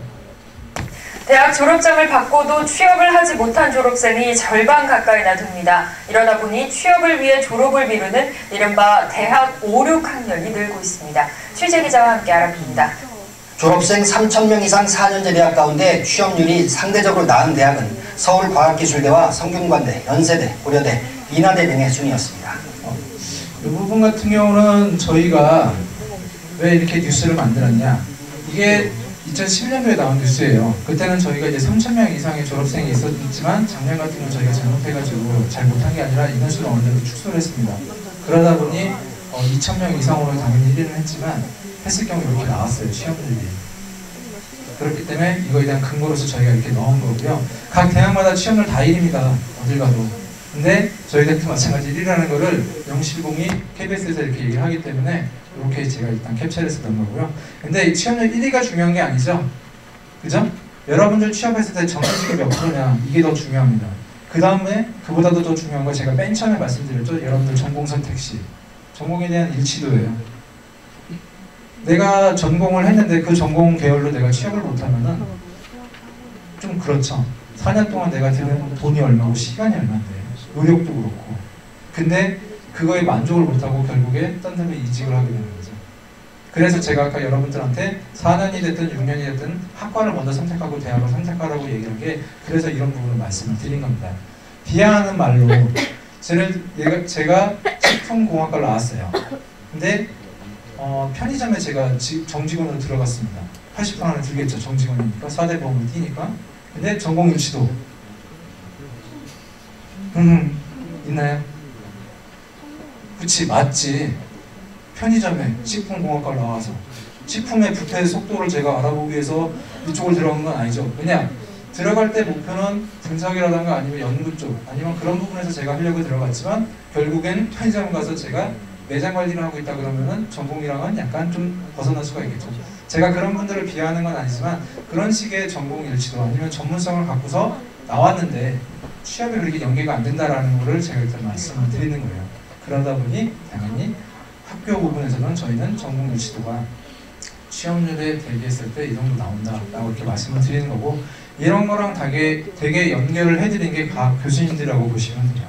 대학 졸업장을 받고도 취업을 하지 못한 졸업생이 절반 가까이나 됩니다. 이러다 보니 취업을 위해 졸업을 미루는 이른바 대학 5, 6학년이 늘고 있습니다. 취재기자와 함께 알아봅니다. 졸업생 3,000명 이상 4년제 대학 가운데 취업률이 상대적으로 나은 대학은 서울과학기술대와 성균관대, 연세대, 고려대, 인하대 등의 순이었습니다. 이 부분 같은 경우는 저희가 왜 이렇게 뉴스를 만들었냐? 이게 2011년도에 나온 뉴스예요. 그때는 저희가 이제 3,000명 이상의 졸업생이 있었지만 작년 같은 경우는 저희가 잘못해가지고 잘 못한 게 아니라 인원수를 어느 정도 축소를 했습니다. 그러다 보니 2,000명 이상으로 당연히 1위는 했지만 했을 경우 이렇게 나왔어요. 취업률이. 그렇기 때문에 이거에 대한 근거로서 저희가 이렇게 넣은 거고요. 각 대학마다 취업률 다 1위입니다. 어딜 가도. 근데 저희들도 마찬가지 1위라는 거를 영실공이 KBS에서 이렇게 얘기를 하기 때문에 이렇게 제가 일단 캡처를 했던 거고요. 근데 취업률 1위가 중요한 게 아니죠. 그죠? 여러분들 취업했을 때 정규직이 몇 프로냐 이게 더 중요합니다. 그 다음에 그보다도 더 중요한 거 제가 맨 처음에 말씀드렸죠. 여러분들 전공 선택 시 전공에 대한 일치도예요. 내가 전공을 했는데 그 전공 계열로 내가 취업을 못하면은 좀 그렇죠. 4년 동안 내가 드는 돈이 얼마고 시간이 얼마인데 노력도 그렇고 근데 그거에 만족을 못하고 결국에 딴 데로 이직을 하게 되는 거죠. 그래서 제가 아까 여러분들한테 4년이 됐든 6년이 됐든 학과를 먼저 선택하고 대학을 선택하라고 얘기한 게 그래서 이런 부분을 말씀을 드린 겁니다. 비하하는 말로 제가 식품공학과를 나왔어요. 근데 편의점에 제가 정직원으로 들어갔습니다. 80% 안에 들겠죠. 정직원이니까 4대 보험을 뛰니까. 근데 전공 유치도 있나요? 그치 맞지. 편의점에 식품공학과를 나와서 식품의 부패 속도를 제가 알아보기 위해서 이쪽을 들어간 건 아니죠. 그냥 들어갈 때 목표는 분석이라든가 아니면 연구 쪽 아니면 그런 부분에서 제가 하려고 들어갔지만 결국엔 편의점 가서 제가 매장 관리를 하고 있다 그러면은 전공이랑은 약간 좀 벗어날 수가 있겠죠. 제가 그런 분들을 비하하는 건 아니지만 그런 식의 전공 일치도 아니면 전문성을 갖고서 나왔는데 취업에 그렇게 연계가 안 된다라는 거를 제가 일단 말씀을 드리는 거예요. 그러다 보니 당연히 학교 부분에서는 저희는 전공 일치도가 취업률에 대비했을 때 이 정도 나온다라고 이렇게 말씀을 드리는 거고 이런 거랑 되게 연결을 해드린 게 각 교수님들이라고 보시면 돼요.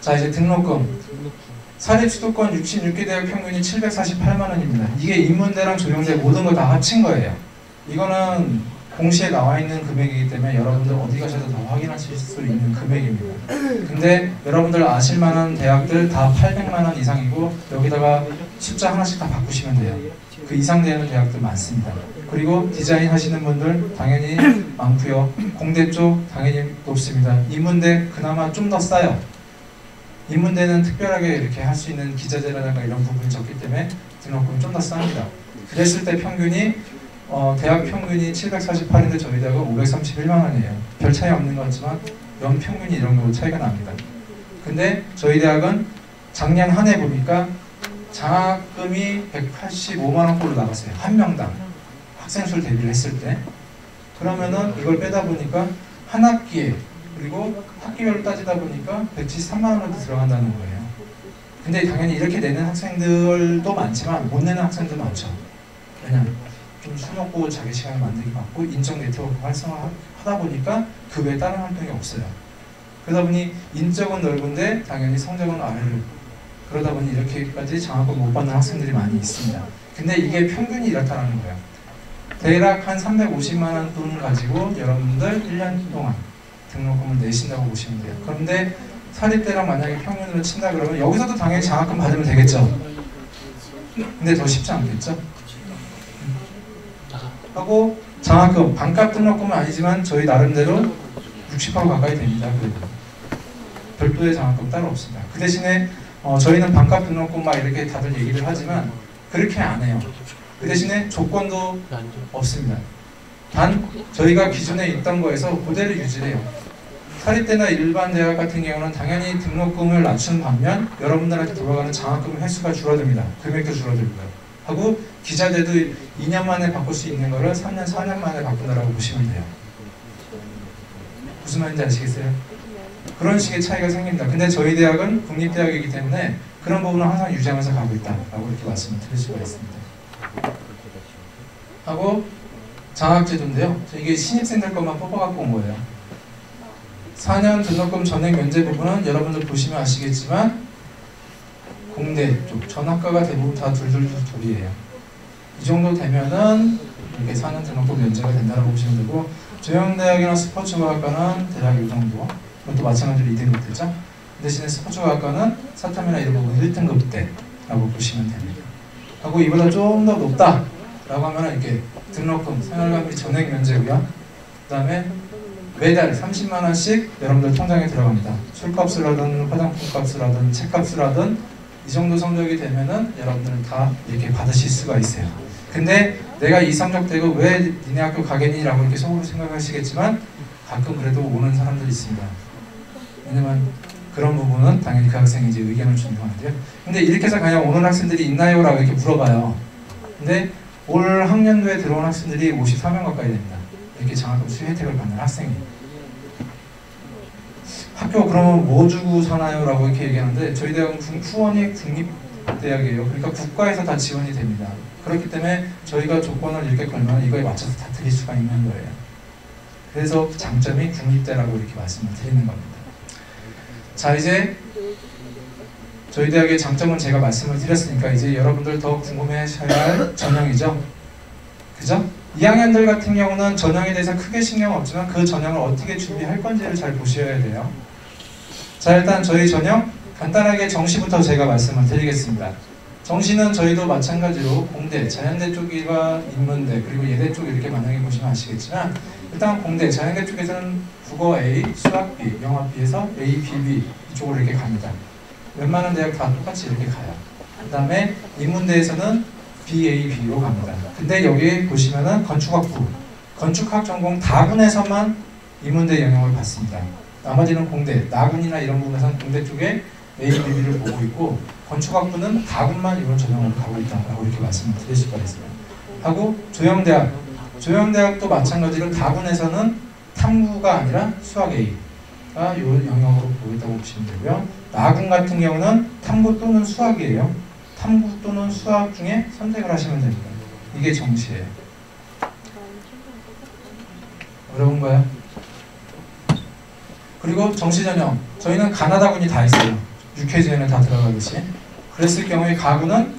자 이제 등록금. 사립수도권 66개 대학 평균이 748만 원입니다. 이게 인문대랑 조영대 모든 거 다 합친 거예요. 이거는 공시에 나와 있는 금액이기 때문에 여러분들 어디 가셔도 다 확인하실 수 있는 금액입니다. 근데 여러분들 아실 만한 대학들 다 800만 원 이상이고 여기다가 숫자 하나씩 다 바꾸시면 돼요. 그 이상 되는 대학들 많습니다. 그리고 디자인 하시는 분들 당연히 많고요. 공대 쪽 당연히 높습니다. 인문대 그나마 좀 더 싸요. 인문대는 특별하게 이렇게 할 수 있는 기자재라든가 이런 부분이 적기 때문에 등록금이 좀 더 쌉니다. 그랬을 때 평균이 대학 평균이 748인데 저희 대학은 531만 원이에요. 별 차이 없는 것 같지만 연 평균이 이런 거로 차이가 납니다. 근데 저희 대학은 작년 한 해 보니까 장학금이 185만 원꼴로 나갔어요. 한 명당 학생 수를 대비를 했을 때. 그러면은 이걸 빼다 보니까 한 학기에 그리고 학기별로 따지다 보니까 173만 원도 들어간다는 거예요. 근데 당연히 이렇게 내는 학생들도 많지만 못 내는 학생도 많죠. 왜냐면 좀 술 먹고 자기 시간을 만들기 바쁘고 인적 네트워크 활성화하다 보니까 그 외에 다른 활동이 없어요. 그러다 보니 인적은 넓은데 당연히 성적은 아래로 그러다 보니 이렇게까지 장학금 못 받는 학생들이 많이 있습니다. 근데 이게 평균이 이렇다는 거예요. 대략 한 350만 원 돈 가지고 여러분들 1년 동안 등록금을 내신다고 보시면 돼요. 그런데 사립대랑 만약에 평균으로 친다 그러면 여기서도 당연히 장학금 받으면 되겠죠. 근데 더 쉽지 않겠죠? 하고 장학금, 반값 등록금은 아니지만 저희 나름대로 60% 가까이 됩니다. 그래도 별도의 장학금 따로 없습니다. 그 대신에 저희는 반값 등록금 막 이렇게 다들 얘기를 하지만 그렇게 안 해요. 그 대신에 조건도 없습니다. 단 저희가 기존에 있던 거에서 그대로 유지해요. 사립대나 일반 대학 같은 경우는 당연히 등록금을 낮춘 반면 여러분들한테 들어가는 장학금 횟수가 줄어듭니다. 금액도 줄어들고요. 하고 기자재도 2년 만에 바꿀 수 있는 거를 3년, 4년 만에 바꾼다라고 보시면 돼요. 무슨 말인지 아시겠어요? 그런 식의 차이가 생깁니다. 근데 저희 대학은 국립대학이기 때문에 그런 부분은 항상 유지하면서 가고 있다라고 이렇게 말씀을 드릴 수가 있습니다. 하고 장학제도인데요. 이게 신입생들 것만 뽑아갖고 온 거예요. 4년 등록금 전액 면제 부분은 여러분들 보시면 아시겠지만 공대 쪽 전학과가 대부분 다 둘이에요. 이 정도 되면은 이렇게 4년 등록금 면제가 된다고 보시면 되고 조영대학이나 스포츠과학과는 대략 이 정도. 그것도 마찬가지로 2등급 되죠. 대신에 스포츠과학과는 사탐이나 이런 부분 1등급대라고 보시면 됩니다. 하고 이보다 좀 더 높다라고 하면 이렇게 등록금, 생활관비 전액 면제고요. 그 다음에 매달 30만 원씩 여러분들 통장에 들어갑니다. 술값을 하든 화장품 값을 하든 책값을 하든 이 정도 성적이 되면은 여러분들은 다 이렇게 받으실 수가 있어요. 근데 내가 이 성적 되고 왜 니네 학교 가겠니? 라고 이렇게 속으로 생각하시겠지만 가끔 그래도 오는 사람들이 있습니다. 왜냐면 그런 부분은 당연히 그 학생이 이제 의견을 존중하는데요. 근데 이렇게 해서 그냥 오는 학생들이 있나요? 라고 이렇게 물어봐요. 근데 올 학년도에 들어온 학생들이 54명 가까이 됩니다. 이렇게 장학금 수혜 혜택을 받는 학생이. 학교 그러면 뭐 주고 사나요? 라고 이렇게 얘기하는데 저희 대학은 후원이 국립대학이에요. 그러니까 국가에서 다 지원이 됩니다. 그렇기 때문에 저희가 조건을 이렇게 걸면 이거에 맞춰서 다 드릴 수가 있는 거예요. 그래서 장점이 국립대라고 이렇게 말씀을 드리는 겁니다. 자, 이제 저희 대학의 장점은 제가 말씀을 드렸으니까 이제 여러분들 더 궁금해하셔야 할 전형이죠. 그죠? 2학년들 같은 경우는 전형에 대해서 크게 신경 없지만 그 전형을 어떻게 준비할 건지를 잘 보셔야 돼요. 자, 일단 저희 전형 간단하게 정시부터 제가 말씀을 드리겠습니다. 정시는 저희도 마찬가지로 공대, 자연대 쪽과 인문대 그리고 예대 쪽 이렇게 만약에 보시면 아시겠지만 일단 공대, 자연대 쪽에서는 국어 A, 수학 B, 영어 B에서 A, B, B 이쪽으로 이렇게 갑니다. 웬만한 대학 다 똑같이 이렇게 가요. 그 다음에 인문대에서는 B, A, B로 갑니다. 근데 여기 보시면은 건축학부, 건축학 전공 다군에서만 인문대 영역을 받습니다. 나머지는 공대, 나군이나 이런 부분에서는 공대 쪽에 A, B, B를 보고 있고 건축학부는 다군만 이런 전형으로 가고 있다고 이렇게 말씀을 드릴 수가 있어요. 하고 조영대학, 조영대학도 마찬가지로 다군에서는 탐구가 아니라 수학 A가 이 영역으로 보고 있다고 보시면 되고요. 나군 같은 경우는 탐구 또는 수학이에요. 탐구 또는 수학 중에 선택을 하시면 됩니다. 이게 정시예요. 어려운가요? 그리고 정시 전형, 저희는 가나다군이 다 있어요. 6회제에는 다 들어가듯이. 그랬을 경우에 가군은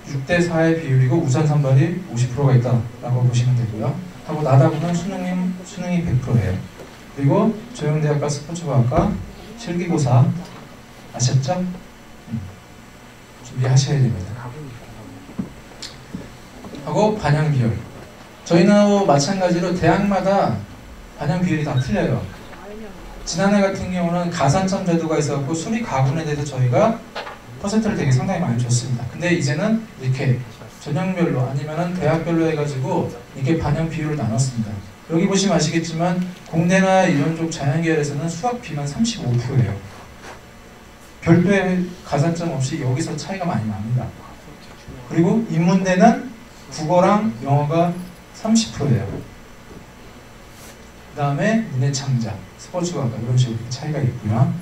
6대4의 비율이고 우선 선발이 50%가 있다라고 보시면 되고요. 하고 나다군은 수능이 100%예요. 그리고 조영대학과 스포츠과학과 실기고사 아셨죠? 준비하셔야 됩니다. 하고 반영 비율. 저희는 마찬가지로 대학마다 반영 비율이 다 틀려요. 지난해 같은 경우는 가산점 제도가 있었고 수리 가군에 대해서 저희가 퍼센트를 되게 상당히 많이 줬습니다. 근데 이제는 이렇게 전형별로 아니면은 대학별로 해가지고 이게 반영 비율을 나눴습니다. 여기 보시면 아시겠지만 공대나 이런 쪽 자연계열에서는 수학 B만 35%예요. 별도의 가산점 없이 여기서 차이가 많이 납니다. 그리고 인문대는 국어랑 영어가 30%예요. 그 다음에 문해창작, 스포츠과학과 이런 식으로 차이가 있고요.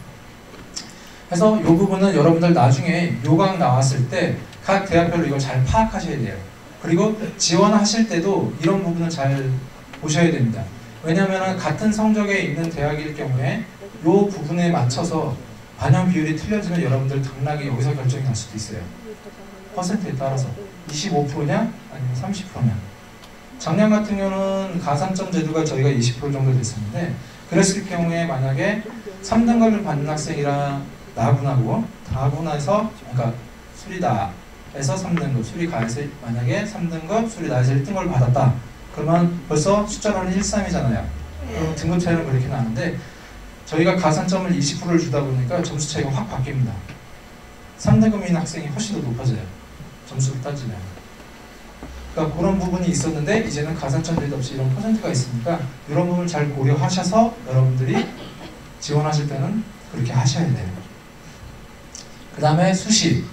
그래서 이 부분은 여러분들 나중에 요강 나왔을 때 각 대학별로 이걸 잘 파악하셔야 돼요. 그리고 지원하실 때도 이런 부분을 잘 보셔야 됩니다. 왜냐하면 같은 성적에 있는 대학일 경우에 이 부분에 맞춰서 반영 비율이 틀려지면 여러분들 당락이 여기서 결정이 날 수도 있어요. 퍼센트에 따라서 25%냐 아니면 30%냐 작년 같은 경우는 가산점 제도가 저희가 20% 정도 됐었는데 그랬을 경우에 만약에 3등급을 받는 학생이랑 나군하고 다군에서 그러니까 수리다에서 3등급, 수리가에서 만약에 3등급, 수리다에서 1등급을 받았다. 그러면 벌써 숫자로는 1,3이잖아요. 그럼 등급 차이는 그렇게 나는데 저희가 가산점을 20%를 주다 보니까 점수 차이가 확 바뀝니다. 3등급인 학생이 훨씬 더 높아져요. 점수를 따지면. 그러니까 그런 부분이 있었는데 이제는 가산점 제도 없이 이런 퍼센트가 있으니까 이런 부분을 잘 고려하셔서 여러분들이 지원하실 때는 그렇게 하셔야 돼요. 그 다음에 수시.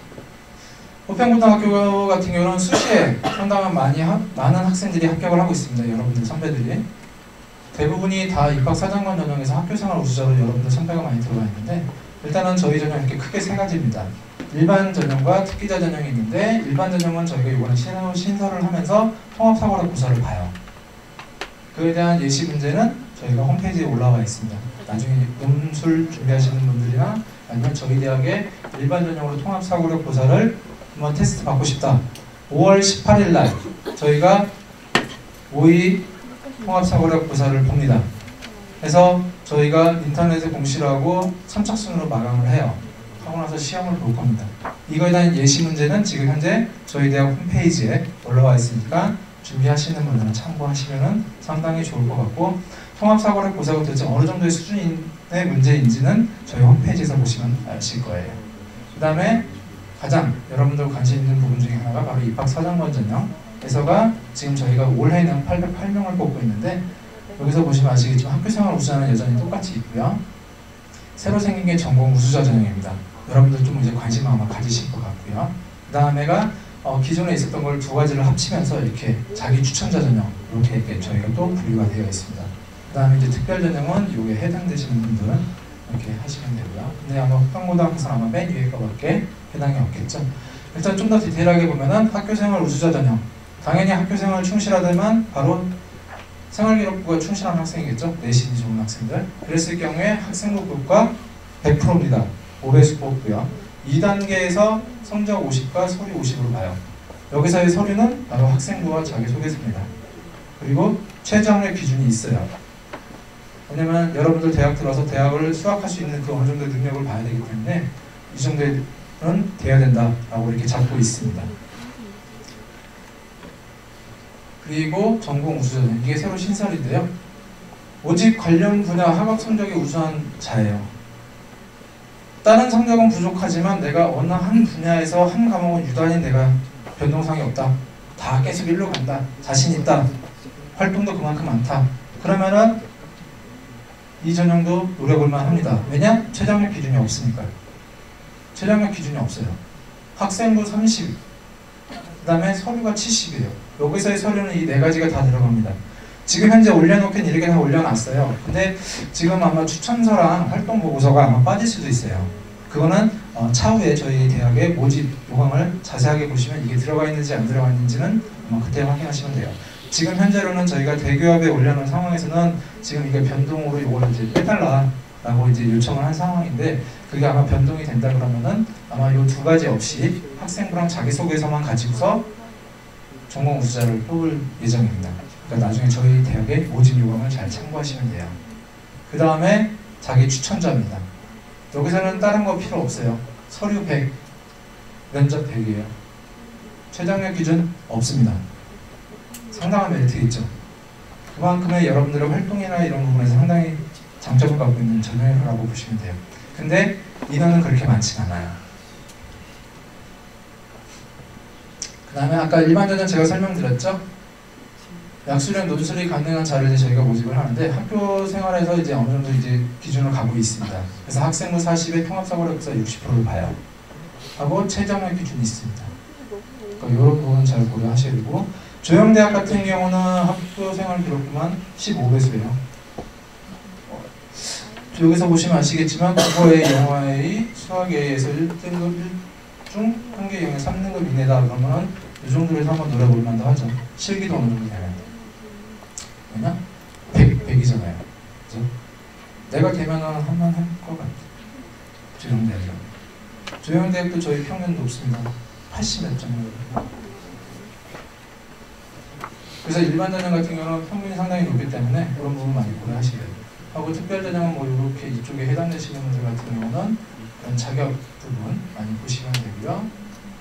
호평고등학교 같은 경우는 수시에 상당한 많은 학생들이 합격을 하고 있습니다. 여러분들 선배들이. 대부분이 다 입학사정관 전형에서 학교생활 우수자로 여러분들 선배가 많이 들어가 있는데 일단은 저희 전형 이렇게 크게 세 가지입니다. 일반 전형과 특기자 전형이 있는데 일반 전형은 저희가 이번에 신설을 하면서 통합사고력 고사를 봐요. 그에 대한 예시 문제는 저희가 홈페이지에 올라와 있습니다. 나중에 논술 준비하시는 분들이나 아니면 저희 대학의 일반 전형으로 통합사고력 고사를 한번 테스트 받고 싶다. 5월 18일 날 저희가 5위 통합사고력 고사를 봅니다. 그래서 저희가 인터넷에 공시를 하고 선착순으로 마감을 해요. 하고 나서 시험을 볼 겁니다. 이거에 대한 예시 문제는 지금 현재 저희 대학 홈페이지에 올라와 있으니까 준비하시는 분들은 참고하시면 상당히 좋을 것 같고 통합사고력 고사가 도대체 어느 정도의 수준의 문제인지는 저희 홈페이지에서 보시면 아실 거예요. 그 다음에 가장 여러분들 관심 있는 부분 중에 하나가 바로 입학사정관 전형에서가 지금 저희가 올해는 808명을 뽑고 있는데 여기서 보시면 아시겠지만 학교생활 우수자는 여전히 똑같이 있고요. 새로 생긴 게 전공 우수자 전형입니다. 여러분들 좀 이제 관심 아마 가지실 것 같고요. 그 다음에가 기존에 있었던 걸 두 가지를 합치면서 이렇게 자기 추천자 전형 이렇게 저희가 또 분류가 되어 있습니다. 그 다음에 이제 특별 전형은 이게 해당되시는 분들은 이렇게 하시면 되고요. 근데 아마 호평고등학교에서는 아마 맨 위에 거밖에 해당이 없겠죠. 일단 좀 더 디테일하게 보면은 학교생활 우수자 전형. 당연히 학교생활 충실하다면 바로 생활기록부가 충실한 학생이겠죠. 내신이 좋은 학생들. 그랬을 경우에 학생부 교과 100%입니다. 5배수 뽑고요. 2단계에서 성적 50과 서류 50으로 봐요. 여기서의 서류는 바로 학생부와 자기소개서입니다. 그리고 최저학력 기준이 있어요. 왜냐면 여러분들 대학 들어서 대학을 수학할 수 있는 그 어느 정도의 능력을 봐야 되기 때문에 이 정도는 돼야 된다라고 이렇게 잡고 있습니다. 그리고 전공 우수자 전형. 이게 새로 신설인데요. 오직 관련 분야 학업 성적이 우수한 자예요. 다른 성적은 부족하지만 내가 어느 한 분야에서 한 과목은 유단히 내가 변동성이 없다. 다 계속 일로 간다. 자신 있다. 활동도 그만큼 많다. 그러면은 이 전형도 노려볼만 합니다. 왜냐? 최저학력 기준이 없으니까. 최저학력 기준이 없어요. 학생부 30, 그 다음에 서류가 70이에요. 여기서의 서류는 이 네 가지가 다 들어갑니다. 지금 현재 올려놓긴 이렇게 다 올려놨어요. 근데 지금 아마 추천서랑 활동보고서가 아마 빠질 수도 있어요. 그거는 차후에 저희 대학의 모집 요강을 자세하게 보시면 이게 들어가 있는지 안 들어가 있는지는 아마 그때 확인하시면 돼요. 지금 현재로는 저희가 대교협에 올려놓은 상황에서는 지금 이게 변동으로 이걸 이제 빼달라라고 이제 요청을 한 상황인데 그게 아마 변동이 된다 그러면은 아마 요 두 가지 없이 학생부랑 자기소개서만 가지고서 전공 우수자를 뽑을 예정입니다. 그러니까 나중에 저희 대학의 모집 요강을 잘 참고하시면 돼요. 그 다음에 자기 추천자입니다. 여기서는 다른 거 필요 없어요. 서류 100, 면접 100이에요. 최저학력 기준 없습니다. 상당한 메리트 있죠. 그만큼의 여러분들의 활동이나 이런 부분에서 상당히 장점을 갖고 있는 전형이라고 보시면 돼요. 근데 인원은 그렇게 많지 않아요. 그 다음에 아까 일반 전형 제가 설명드렸죠? 약수련 논술이 가능한 자료를 저희가 모집을 하는데 학교 생활에서 이제 어느 정도 이제 기준을 가고 있습니다. 그래서 학생부 40에 통합사고력고사 60%를 봐요. 하고 최저학력 기준이 있습니다. 그러니까 이런 부분은 잘 고려하셔야 되고 조영대학 같은 경우는 학교 생활 기록부만 15배수예요. 여기서 보시면 아시겠지만 국어의 영어의 수학에서 1등급 1중 한개 영역 3등급 이내다 그러면 이 정도로 해서 한번 노려볼 만도 하죠. 실기도 어느 정도 되면. 왜냐? 100이잖아요. 그죠? 내가 되면은 한번 할 것 같아. 조영대학이요. 조영대학도 저희 평균 높습니다. 80몇 점이거든요. 그래서 일반 전형 같은 경우는 평균이 상당히 높기 때문에 그런 부분 많이 고려하시게 돼요. 하고 특별 전형은 뭐 이렇게 이쪽에 해당되시는 분들 같은 경우는 그런 자격 부분 많이 보시면 되고요.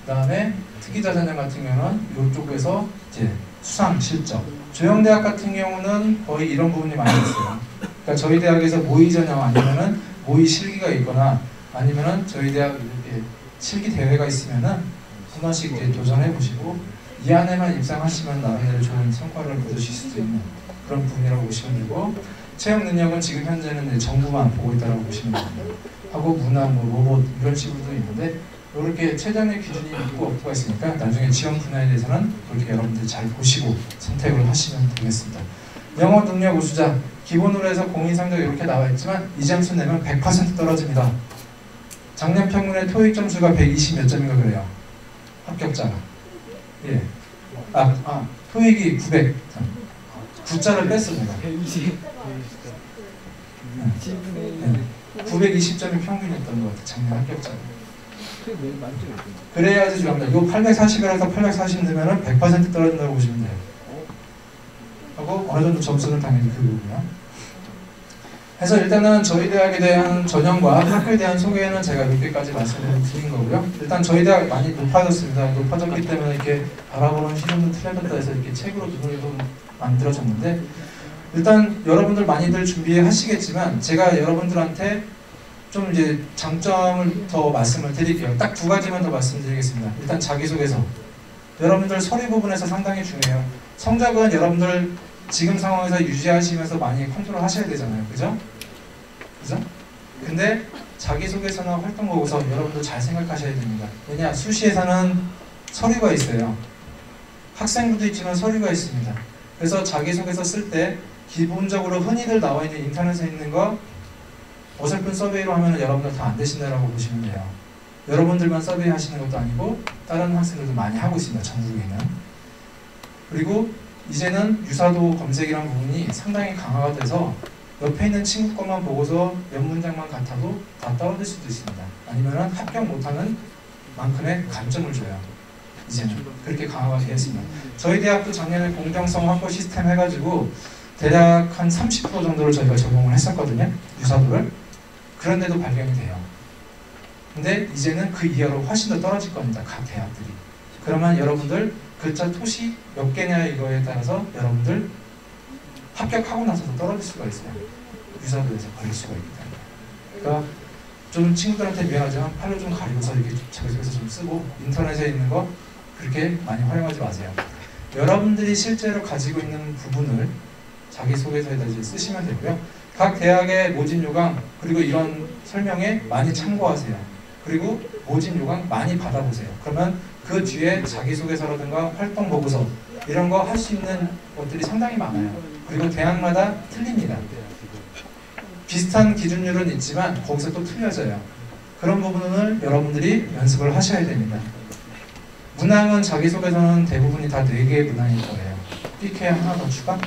그 다음에 특기자 전형 같은 경우는 이쪽에서 이제 수상, 실적. 조형대학 같은 경우는 거의 이런 부분이 많이 있어요. 그러니까 저희 대학에서 모의 전형 아니면은 모의 실기가 있거나 아니면은 저희 대학 이렇게 실기 대회가 있으면은 한 번씩 이제 도전해 보시고 이 안에만 입상하시면 나름대로 좋은 성과를 거두실 수도 있는 그런 부분이라고 보시면 되고, 채용 능력은 지금 현재는 이제 정부만 보고 있다고 보시면 됩니다. 하고 문화, 뭐 로봇 이런 식으로도 있는데 이렇게 최저의 기준이 있고 없고가 있으니까 나중에 지원 분야에 대해서는 그렇게 여러분들 잘 보시고 선택을 하시면 되겠습니다. 영어 능력 우수자 기본으로 해서 공인 성적 이렇게 나와 있지만 이 점수 내면 100% 떨어집니다. 작년 평균의 토익 점수가 120 몇 점인가 그래요. 합격자가. 예. 토익이 900. 9자를 뺐습니다. 920점이 평균이었던 것 같아요. 작년 합격자가. 그래야지 중요합니다. 요 840에서 840 넣으면 100% 떨어진다고 보시면 돼요. 하고 어느 정도 점수는 당연히 그거고요. 그래서 일단은 저희 대학에 대한 전형과 학교에 대한 소개는 제가 여기까지 말씀을 드린 거고요. 일단 저희 대학 많이 높아졌습니다. 높아졌기 때문에 이렇게 바라보는 시선도 틀려졌다 해서 이렇게 책으로 누누이 좀 만들어졌는데, 일단 여러분들 많이들 준비하시겠지만 제가 여러분들한테 좀 이제 장점을 더 말씀을 드릴게요. 딱 두 가지만 더 말씀드리겠습니다. 일단 자기소개서. 여러분들 서류 부분에서 상당히 중요해요. 성적은 여러분들 지금 상황에서 유지하시면서 많이 컨트롤 하셔야 되잖아요. 그죠? 그죠? 근데 자기소개서나 활동보고서 여러분들 잘 생각하셔야 됩니다. 왜냐? 수시에서는 서류가 있어요. 학생부도 있지만 서류가 있습니다. 그래서 자기소개서 쓸 때 기본적으로 흔히들 나와 있는 인터넷에 있는 거 어설픈 서베이로 하면 여러분들 다 안 되신다라고 보시면 돼요. 여러분들만 서베이 하시는 것도 아니고 다른 학생들도 많이 하고 있습니다. 전국에는. 그리고 이제는 유사도 검색이라는 부분이 상당히 강화가 돼서 옆에 있는 친구 것만 보고서 몇 문장만 같아도 다 떨어질 수도 있습니다. 아니면 합격 못하는 만큼의 감점을 줘요. 이제는 그렇게 강화가 되었습니다. 저희 대학도 작년에 공정성 확보 시스템 해가지고 대략 한 30% 정도를 저희가 적용을 했었거든요. 유사도를. 그런데도 발견이 돼요. 근데 이제는 그 이하로 훨씬 더 떨어질 겁니다. 각 대학들이. 그러면 여러분들 글자 토시 몇 개냐 이거에 따라서 여러분들 합격하고 나서도 떨어질 수가 있어요. 유사도에서 걸릴 수가 있기 때문에. 그러니까 좀 친구들한테 미안하지만 팔로 좀 가리고서 이렇게 자기소개서 좀 쓰고 인터넷에 있는 거 그렇게 많이 활용하지 마세요. 여러분들이 실제로 가지고 있는 부분을 자기소개서에다 이제 쓰시면 되고요. 각 대학의 모집 요강 그리고 이런 설명에 많이 참고하세요. 그리고 모집 요강 많이 받아보세요. 그러면 그 뒤에 자기소개서라든가 활동보고서 이런 거 할 수 있는 것들이 상당히 많아요. 그리고 대학마다 틀립니다. 비슷한 기준율은 있지만 거기서 또 틀려져요. 그런 부분을 여러분들이 연습을 하셔야 됩니다. 문항은 자기소개서는 대부분이 다 4개의 문항일 거예요. PK 하나 더 추가?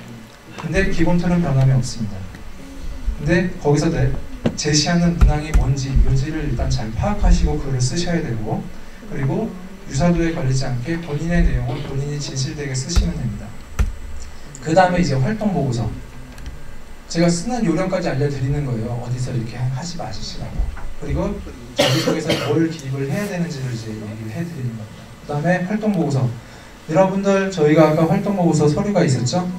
근데 기본표는 변함이 없습니다. 근데 거기서 제시하는 문항이 뭔지 요지를 일단 잘 파악하시고 글을 쓰셔야 되고, 그리고 유사도에 걸리지 않게 본인의 내용을 본인이 진실되게 쓰시면 됩니다. 그 다음에 이제 활동보고서. 제가 쓰는 요령까지 알려드리는 거예요. 어디서 이렇게 하지 마시라고. 그리고 자기소개서 뭘 기입을 해야 되는지를 이제 얘기를 해드리는 겁니다. 그 다음에 활동보고서. 여러분들 저희가 아까 활동보고서 서류가 있었죠?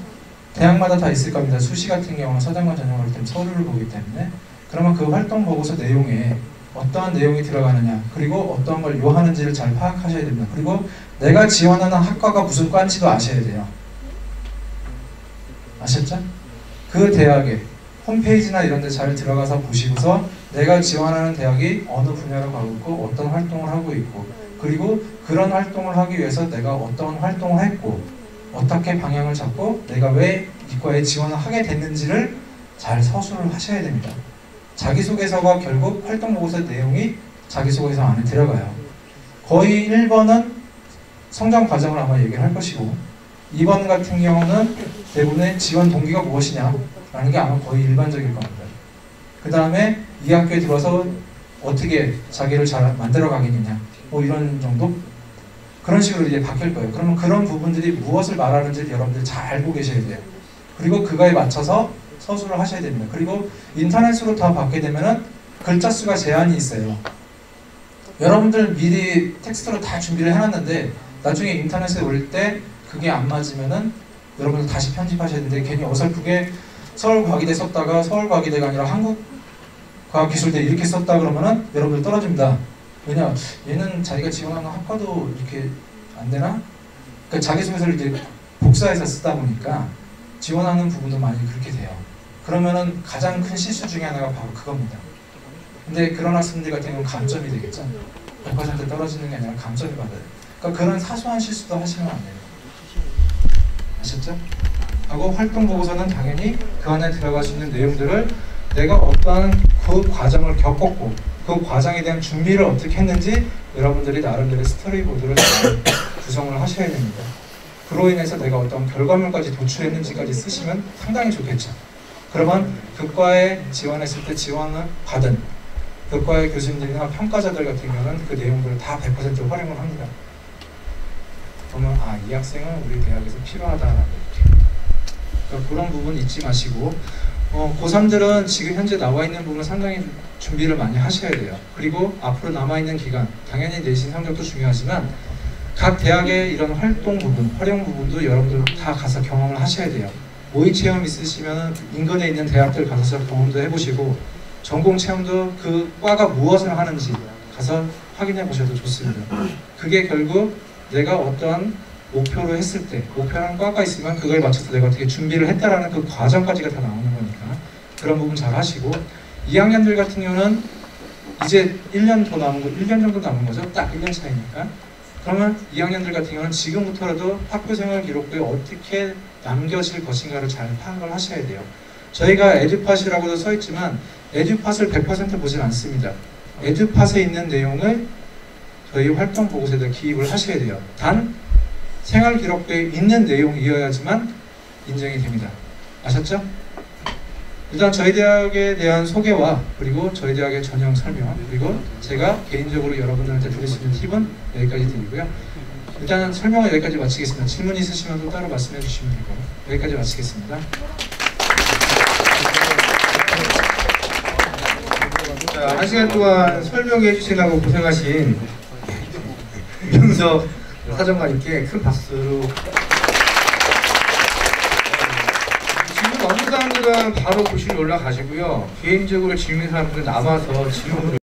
대학마다 다 있을 겁니다. 수시 같은 경우는 서장관 전형을 할 때 서류를 보기 때문에. 그러면 그 활동보고서 내용에 어떠한 내용이 들어가느냐, 그리고 어떠한 걸 요하는지를 잘 파악하셔야 됩니다. 그리고 내가 지원하는 학과가 무슨 과인지도 아셔야 돼요. 아셨죠? 그 대학의 홈페이지나 이런 데 잘 들어가서 보시고서 내가 지원하는 대학이 어느 분야로 가고 있고 어떤 활동을 하고 있고, 그리고 그런 활동을 하기 위해서 내가 어떤 활동을 했고 어떻게 방향을 잡고 내가 왜 이과에 지원을 하게 됐는지를 잘 서술을 하셔야 됩니다. 자기소개서가 결국 활동보고서 내용이 자기소개서 안에 들어가요. 거의 1번은 성장 과정을 아마 얘기를 할 것이고 2번 같은 경우는 대부분의 지원 동기가 무엇이냐 라는 게 아마 거의 일반적일 겁니다. 그 다음에 이 학교에 들어서 어떻게 자기를 잘 만들어 가겠느냐 뭐 이런 정도? 그런 식으로 이제 바뀔 거예요. 그러면 그런 부분들이 무엇을 말하는지 여러분들이 잘 알고 계셔야 돼요. 그리고 그거에 맞춰서 서술을 하셔야 됩니다. 그리고 인터넷으로 다 받게 되면은 글자 수가 제한이 있어요. 여러분들 미리 텍스트로 다 준비를 해놨는데 나중에 인터넷에 올릴 때 그게 안 맞으면은 여러분들 다시 편집하셔야 되는데 괜히 어설프게 서울과기대 썼다가 서울과기대가 아니라 한국과학기술대 이렇게 썼다 그러면은 여러분들 떨어집니다. 왜냐? 얘는 자기가 지원하는 학과도 이렇게 안 되나? 그러니까 자기소개서를 이제 복사해서 쓰다 보니까 지원하는 부분도 많이 그렇게 돼요. 그러면은 가장 큰 실수 중에 하나가 바로 그겁니다. 근데 그런 학생들 같은 경우는 감점이 되겠죠. 100% 떨어지는 게 아니라 감점이 받아요. 그러니까 그런 사소한 실수도 하시면 안 돼요. 아셨죠? 하고 활동 보고서는 당연히 그 안에 들어갈 수 있는 내용들을 내가 어떠한 그 과정을 겪었고 그 과정에 대한 준비를 어떻게 했는지 여러분들이 나름대로 스토리보드를 잘 구성을 하셔야 됩니다. 그로 인해서 내가 어떤 결과물까지 도출했는지까지 쓰시면 상당히 좋겠죠. 그러면 그 과에 지원했을 때 지원을 받은 그 과의 교수님들이나 평가자들 같은 경우는 그 내용들을 다 100% 활용을 합니다. 그러면 아, 이 학생은 우리 대학에서 필요하다라고 이렇게. 그러니까 그런 부분 잊지 마시고 고3들은 지금 현재 나와 있는 부분 상당히 준비를 많이 하셔야 돼요. 그리고 앞으로 남아있는 기간, 당연히 내신 성적도 중요하지만 각 대학의 이런 활동 부분, 활용 부분도 여러분들 다 가서 경험을 하셔야 돼요. 모의 체험 있으시면 인근에 있는 대학들 가서 경험도 해보시고 전공 체험도 그 과가 무엇을 하는지 가서 확인해 보셔도 좋습니다. 그게 결국 내가 어떠한 목표로 했을 때 목표라는 과가 있으면 그거에 맞춰서 내가 어떻게 준비를 했다라는 그 과정까지가 다 나오는 거니까 그런 부분 잘 하시고 2학년들 같은 경우는 이제 1년 더 남은 거 1년 정도 남은 거죠. 딱 1년 차이니까. 그러면 2학년들 같은 경우는 지금부터라도 학교생활 기록부에 어떻게 남겨질 것인가를 잘 파악을 하셔야 돼요. 저희가 에듀팟이라고도 써있지만 에듀팟을 100% 보진 않습니다. 에듀팟에 있는 내용을 저희 활동 보고서에다 기입을 하셔야 돼요. 단 생활 기록부에 있는 내용이어야지만 인정이 됩니다. 아셨죠? 일단 저희 대학에 대한 소개와 그리고 저희 대학의 전형 설명 그리고 제가 개인적으로 여러분들한테 드릴 수 있는 팁은 여기까지 드리고요. 일단 설명은 여기까지 마치겠습니다. 질문 있으시면 또 따로 말씀해 주시면 되고 여기까지 마치겠습니다. 자, 1시간 동안 설명해 주시려고 고생하신 윤석 사정관님께 큰 박수로 질문 없는 사람들은 바로 교실에 올라가시고요. 개인적으로 질문 사람들은 남아서 질문을